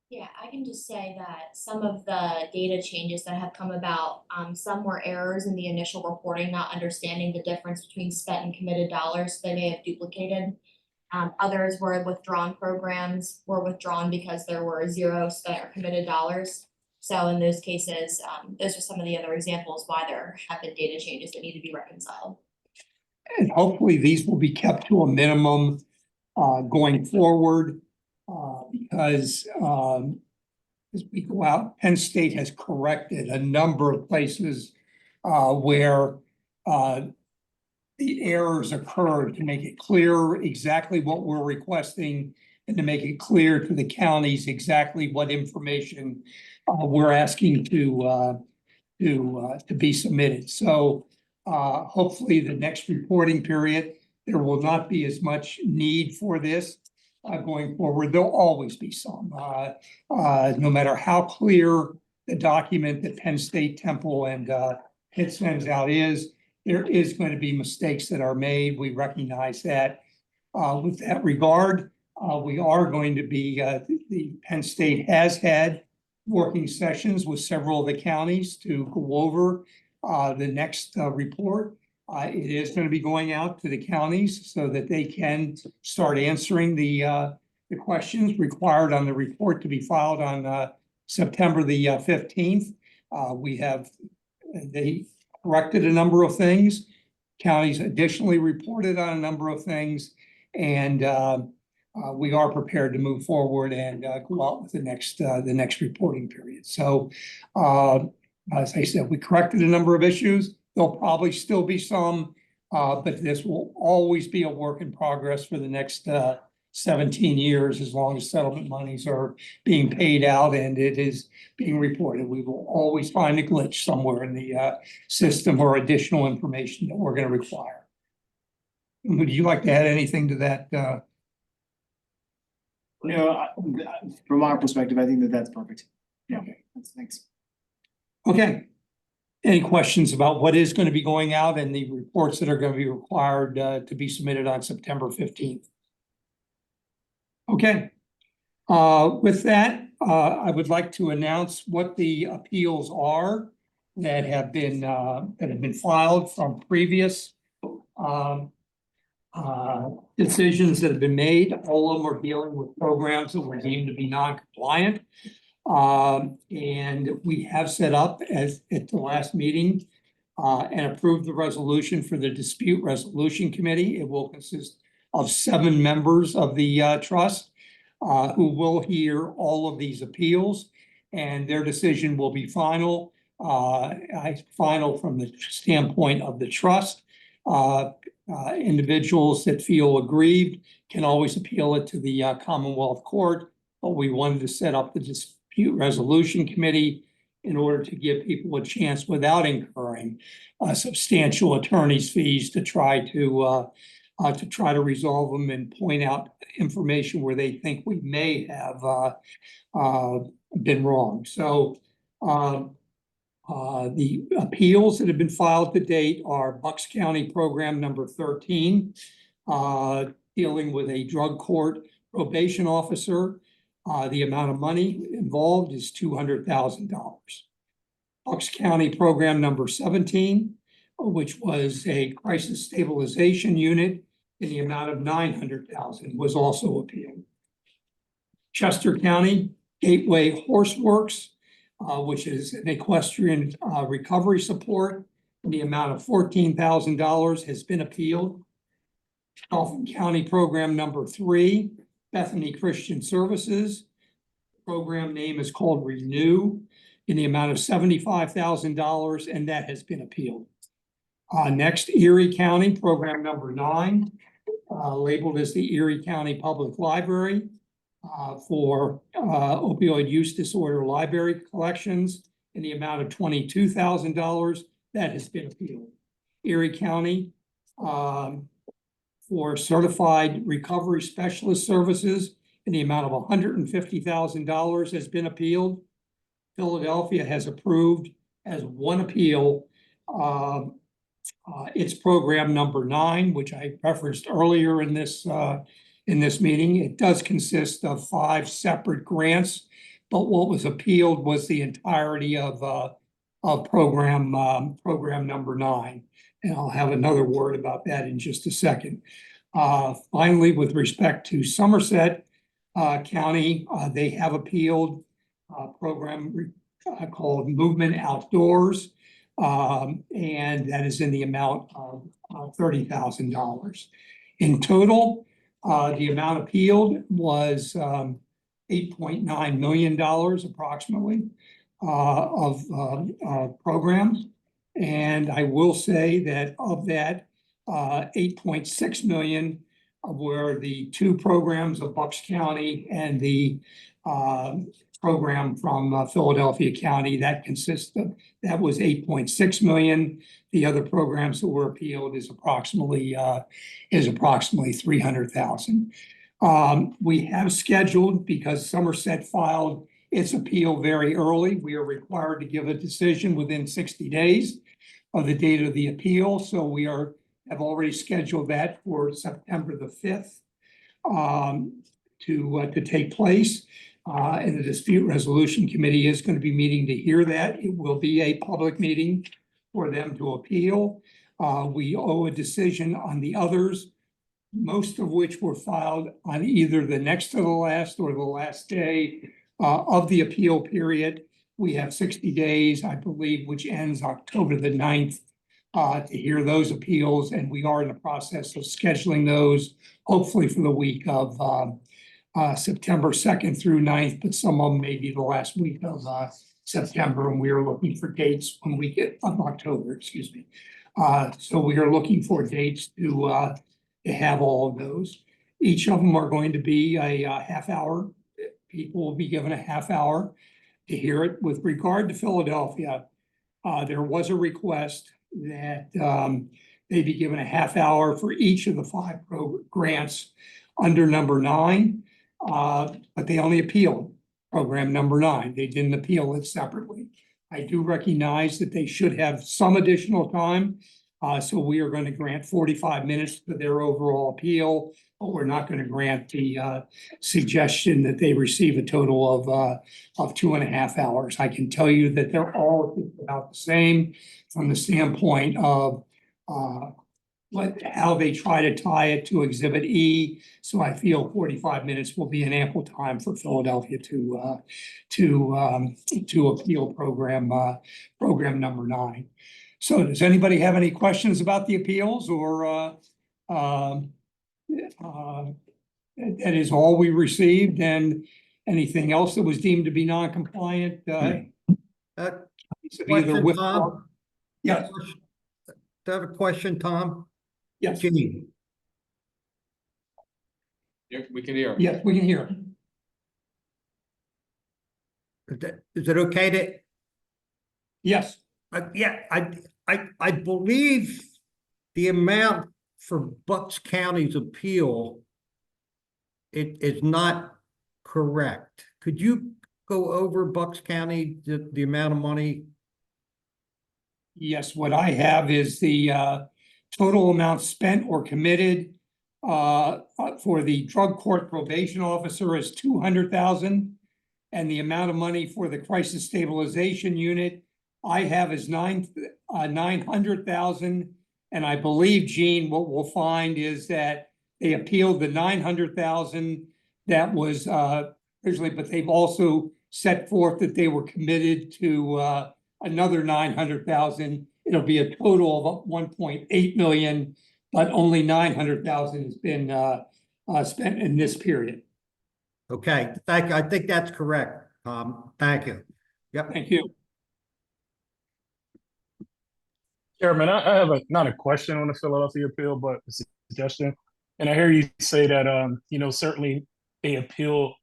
Yeah, I can just say that some of the data changes that have come about, some were errors in the initial reporting, not understanding the difference between spent and committed dollars, they may have duplicated. Others were withdrawn programs were withdrawn because there were 0 spent or committed dollars. So in those cases, those are some of the other examples why there have been data changes that need to be reconciled. And hopefully these will be kept to a minimum going forward. Because as we go out, Penn State has corrected a number of places where the errors occurred to make it clear exactly what we're requesting and to make it clear to the counties exactly what information we're asking to be submitted. So hopefully the next reporting period, there will not be as much need for this going forward. There'll always be some, no matter how clear the document that Penn State, Temple, and Pitt sends out is, there is going to be mistakes that are made. We recognize that. With that regard, we are going to be, the Penn State has had working sessions with several of the counties to go over the next report. It is going to be going out to the counties so that they can start answering the questions required on the report to be filed on September the 15th. They corrected a number of things. Counties additionally reported on a number of things, and we are prepared to move forward and go out with the next reporting period. So, as I said, we corrected a number of issues. There'll probably still be some, but this will always be a work in progress for the next 17 years, as long as settlement monies are being paid out and it is being reported. We will always find a glitch somewhere in the system or additional information that we're going to require. Would you like to add anything to that? From our perspective, I think that that's perfect. Yeah, Okay. thanks. Okay. Any questions about what is going to be going out and the reports that are going to be required to be submitted on September 15th? Okay. With that, I would like to announce what the appeals are that have been filed from previous decisions that have been made. All of them are dealing with programs that were deemed to be non-compliant. And we have set up at the last meeting and approved the resolution for the dispute resolution committee. It will consist of 7 members of the trust who will hear all of these appeals, and their decision will be final. Final from the standpoint of the trust. Individuals that feel aggrieved can always appeal it to the Commonwealth Court, but we wanted to set up the dispute resolution committee in order to give people a chance without incurring substantial attorney's fees to try to resolve them and point out information where they think we may have been wrong. So the appeals that have been filed to date are Bucks County Program number 13, dealing with a drug court probation officer. The amount of money involved is $200,000. Bucks County Program number 17, which was a crisis stabilization unit in the amount of $900,000, was also appealed. Chester County Gateway Horseworks, which is an equestrian recovery support in the amount of $14,000, has been appealed. Dauphin County Program number 3, Bethany Christian Services. Program name is called Renew in the amount of $75,000, and that has been appealed. Next, Erie County Program number 9, labeled as the Erie County Public Library for opioid use disorder library collections in the amount of $22,000. That has been appealed. Erie County for certified recovery specialist services in the amount of $150,000 has been appealed. Philadelphia has approved as one appeal its program number 9, which I referenced earlier in this meeting. It does consist of 5 separate grants but what was appealed was the entirety of program number 9. And I'll have another word about that in just a second. Finally, with respect to Somerset County, they have appealed program called Movement Outdoors. And that is in the amount of $30,000. In total, the amount appealed was $8.9 million approximately of programs. And I will say that of that, 8.6 million were the 2 programs of Bucks County and the program from Philadelphia County. That was 8.6 million. The other programs that were appealed is approximately 300,000. We have scheduled, because Somerset filed its appeal very early, we are required to give a decision within 60 days of the date of the appeal. So we have already scheduled that for September the 5th to take place. And the Dispute Resolution Committee is going to be meeting to hear that. It will be a public meeting for them to appeal. We owe a decision on the others, most of which were filed on either the next to the last or the last day of the appeal period. We have 60 days, I believe, which ends October the 9th to hear those appeals. And we are in the process of scheduling those, hopefully for the week of September 2nd through 9th, but some of them may be the last week of September, and we are looking for dates when we get of October, excuse me. So we are looking for dates to have all of those. Each of them are going to be a half hour. People will be given a half hour to hear it. With regard to Philadelphia, there was a request that they be given a half hour for each of the 5 grants under number 9. But they only appealed program number 9. They didn't appeal it separately. I do recognize that they should have some additional time. So we are going to grant 45 minutes for their overall appeal, but we're not going to grant the suggestion that they receive a total of 2.5 hours. I can tell you that they're all about the same from the standpoint of how they try to tie it to Exhibit E. So I feel 45 minutes will be an ample time for Philadelphia to appeal program number 9. So does anybody have any questions about the appeals, or that is all we received, and anything else that was deemed to be non-compliant? Either Question, with Tom? Yes. Do I have a question, Tom? Yes. Gene. Yeah, we can hear. Yes, we can hear. Is it okay to? Yes. Yeah, I believe the amount for Bucks County's appeal, it is not correct. Could you go over Bucks County, the amount of money? Yes, what I have is the total amount spent or committed for the drug court probation officer is 200,000, and the amount of money for the crisis stabilization unit I have is 900,000. And I believe, Gene, what we'll find is that they appealed the 900,000 that was originally, but they've also set forth that they were committed to another 900,000. It'll be a total of 1.8 million, but only 900,000 has been spent in this period. Okay, thank you. I think that's correct, Tom. Thank you. Yep. Thank you. Chairman, I have not a question on the Philadelphia appeal, but a suggestion. And I hear you say that, certainly they appeal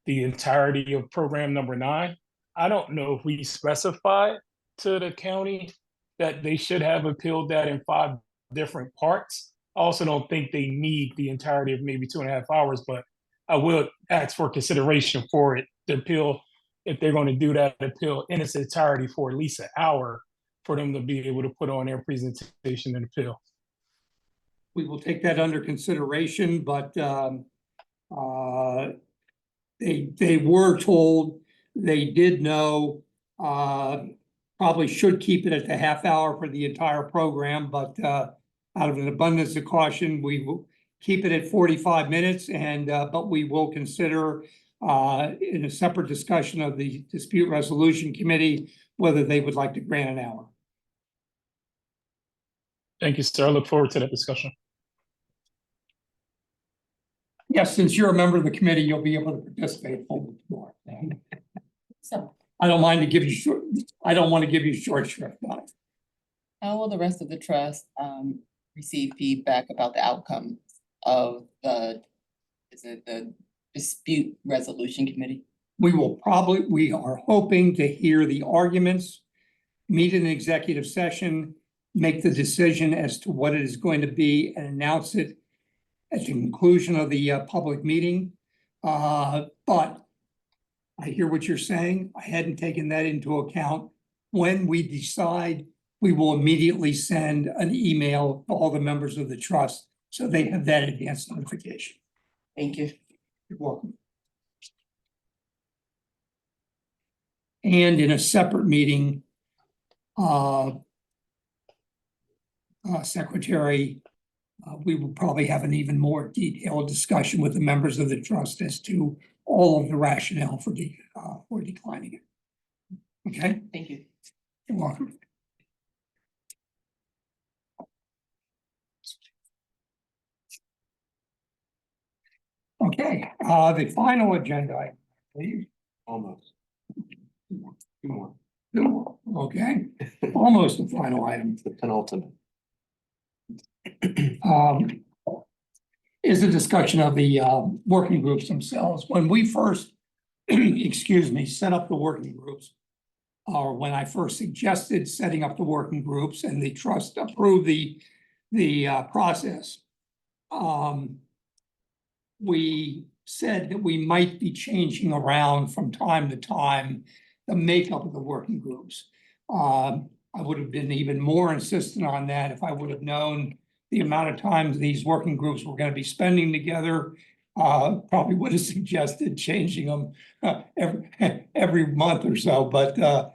the entirety of program number 9. I don't know if we specified to the county that they should have appealed that in 5 different parts. I also don't think they need the entirety of maybe 2.5 hours, but I will ask for consideration for it to appeal, if they're going to do that appeal in its entirety for at least an hour, for them to be able to put on their presentation and appeal. We will take that under consideration, but they were told They did know, probably should keep it at the half hour for the entire program, but, out of an abundance of caution, we will keep it at 45 minutes and, but we will consider, in a separate discussion of the dispute resolution committee, whether they would like to grant an hour. Thank you, sir. I look forward to that discussion. Yes, since you're a member of the committee, you'll be able to participate fully more. So I don't mind to give you short, I don't want to give you short shrift on it. how will the rest of the trust receive feedback about the outcome of the dispute resolution committee? We are hoping to hear the arguments, meet in an executive session, make the decision as to what it is going to be and announce it at the conclusion of the public meeting. But I hear what you're saying. I hadn't taken that into account. When we decide, we will immediately send an email to all the members of the trust so they have that advance notification. Thank you. You're welcome. And in a separate meeting, Secretary, we will probably have an even more detailed discussion with the members of the trust as to all of the rationale for declining it. Okay, Thank you. you're welcome. Okay, the final agenda item, please. Almost. Two more. Okay, almost the final item. The penultimate. Is a discussion of the working groups themselves. When we first, excuse me, set up the working groups, or when I first suggested setting up the working groups and the trust approved the process, we said that we might be changing around from time to time the makeup of the working groups. I would have been even more insistent on that if I would have known the amount of times these working groups were going to be spending together. Probably would have suggested changing them every month or so, but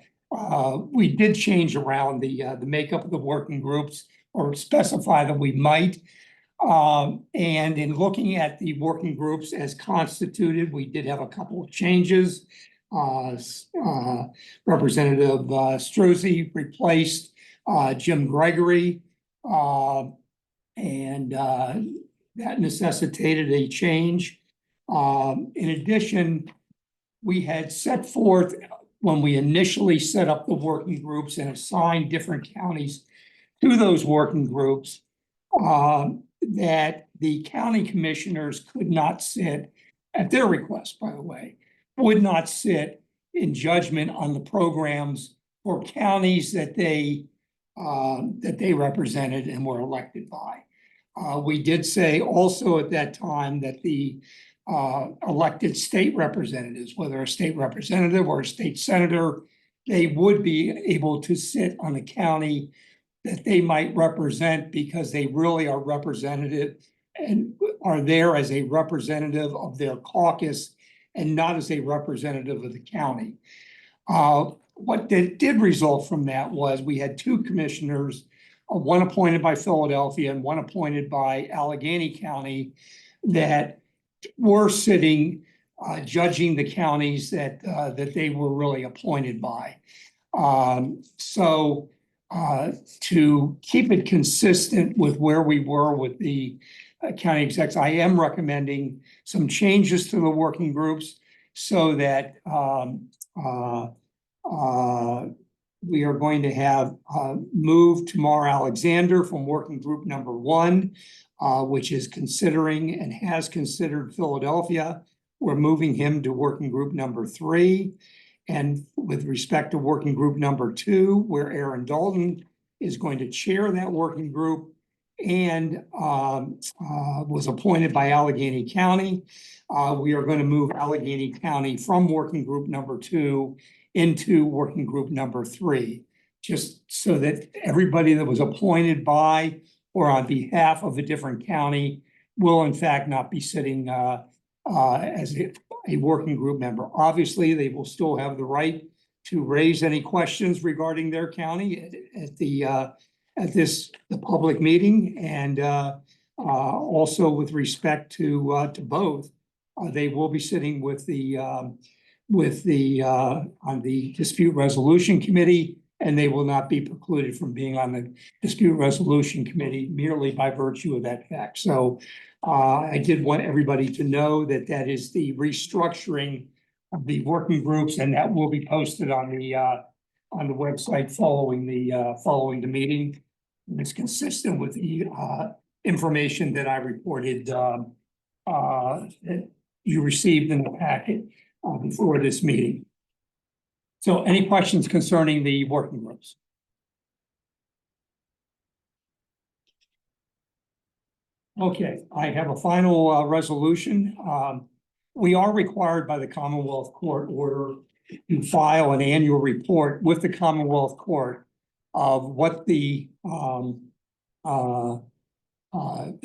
we did change around the makeup of the working groups, or specify that we might. And in looking at the working groups as constituted, we did have a couple of changes. Representative Struzzi replaced Jim Gregory, and that necessitated a change. In addition, we had set forth, when we initially set up the working groups and assigned different counties to those working groups, that the county commissioners could not sit, at their request, by the way, would not sit in judgment on the programs for counties that they represented and were elected by. We did say also at that time that the elected state representatives, whether a state representative or a state senator, they would be able to sit on the county that they might represent, because they really are representative and are there as a representative of their caucus and not as a representative of the county. What did result from that was we had two commissioners, one appointed by Philadelphia and one appointed by Allegheny County, that were sitting judging the counties that they were really appointed by. So to keep it consistent with where we were with the county execs, I am recommending some changes to the working groups so that we are going to have moved Tamar Alexander from working group number 1, which is considering and has considered Philadelphia. We're moving him to working group number 3. And with respect to working group number 2, where Aaron Dalton is going to chair that working group and was appointed by Allegheny County, we are going to move Allegheny County from working group number 2 into working group number 3, just so that everybody that was appointed by or on behalf of a different county will in fact not be sitting as a working group member. Obviously, they will still have the right to raise any questions regarding their county at the public meeting, and also with respect to both, they will be sitting with the on the dispute resolution committee, and they will not be precluded from being on the dispute resolution committee merely by virtue of that fact. So I did want everybody to know that that is the restructuring of the working groups, and that will be posted on the website following the meeting. And it's consistent with the information that I reported that you received in the packet before this meeting. So any questions concerning the working groups? Okay, I have a final resolution. We are required by the Commonwealth Court order to file an annual report with the Commonwealth Court of what the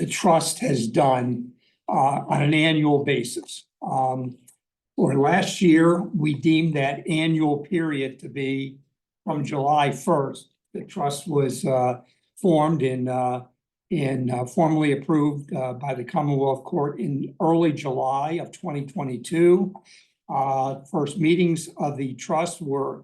trust has done on an annual basis. For last year, we deemed that annual period to be from July 1st. The trust was formed and formally approved by the Commonwealth Court in early July of 2022. First meetings of the trust were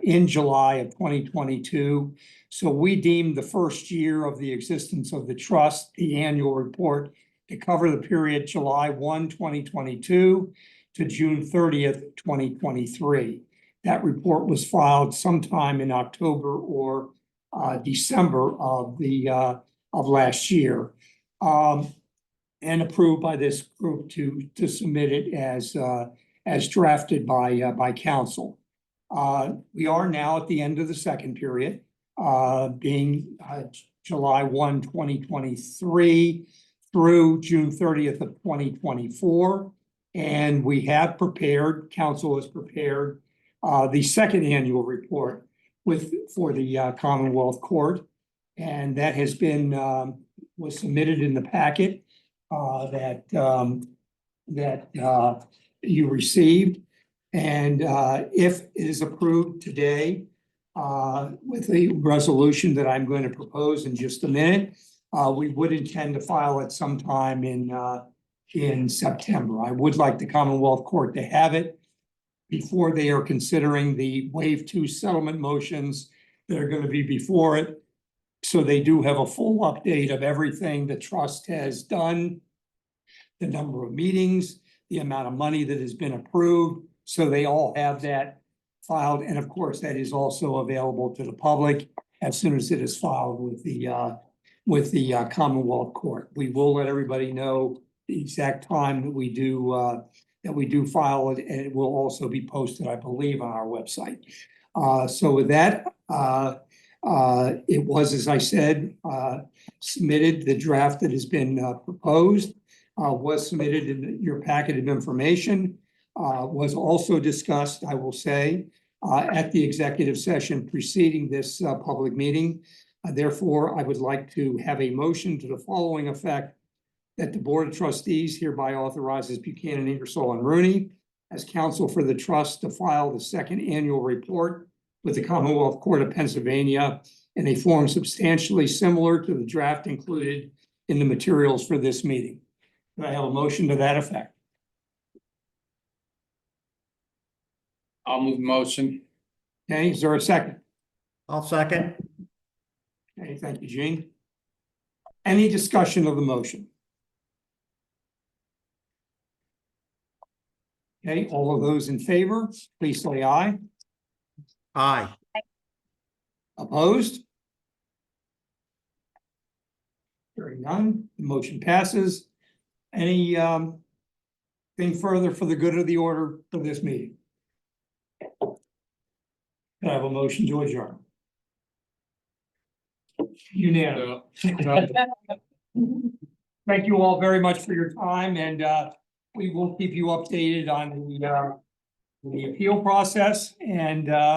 in July of 2022. So we deemed the first year of the existence of the trust, the annual report, to cover the period July 1, 2022 to June 30th, 2023. That report was filed sometime in October or December of last year, and approved by this group to submit it as drafted by council. We are now at the end of the second period, being July 1, 2023 through June 30th of 2024. And we have prepared, council has prepared the second annual report for the Commonwealth Court. And that has been, was submitted in the packet that you received. And if it is approved today with the resolution that I'm going to propose in just a minute, we would intend to file it sometime in September. I would like the Commonwealth Court to have it before they are considering the Wave 2 settlement motions that are going to be before it. So they do have a full update of everything the trust has done, the number of meetings, the amount of money that has been approved. So they all have that filed. And of course, that is also available to the public as soon as it is filed with the Commonwealth Court. We will let everybody know the exact time that we do file it, and it will also be posted, I believe, on our website. So with that, it was, as I said, submitted. The draft that has been proposed was submitted in your packet of information, was also discussed, I will say, at the executive session preceding this public meeting. Therefore, I would like to have a motion to the following effect: that the Board of Trustees hereby authorizes Buchanan, Ingersoll, and Rooney as counsel for the trust to file the second annual report with the Commonwealth Court of Pennsylvania in a form substantially similar to the draft included in the materials for this meeting. Do I have a motion to that effect? I'll move the motion. Okay, is there a second? I'll second. Okay, thank you, Gene. Any discussion of the motion? Okay, all of those in favor, please say aye. Aye. Opposed? Hearing none, the motion passes. Any thing further for the good of the order for this meeting? Can I have a motion to adjourn? Unanimous. Thank you all very much for your time, and we will keep you updated on the appeal process, and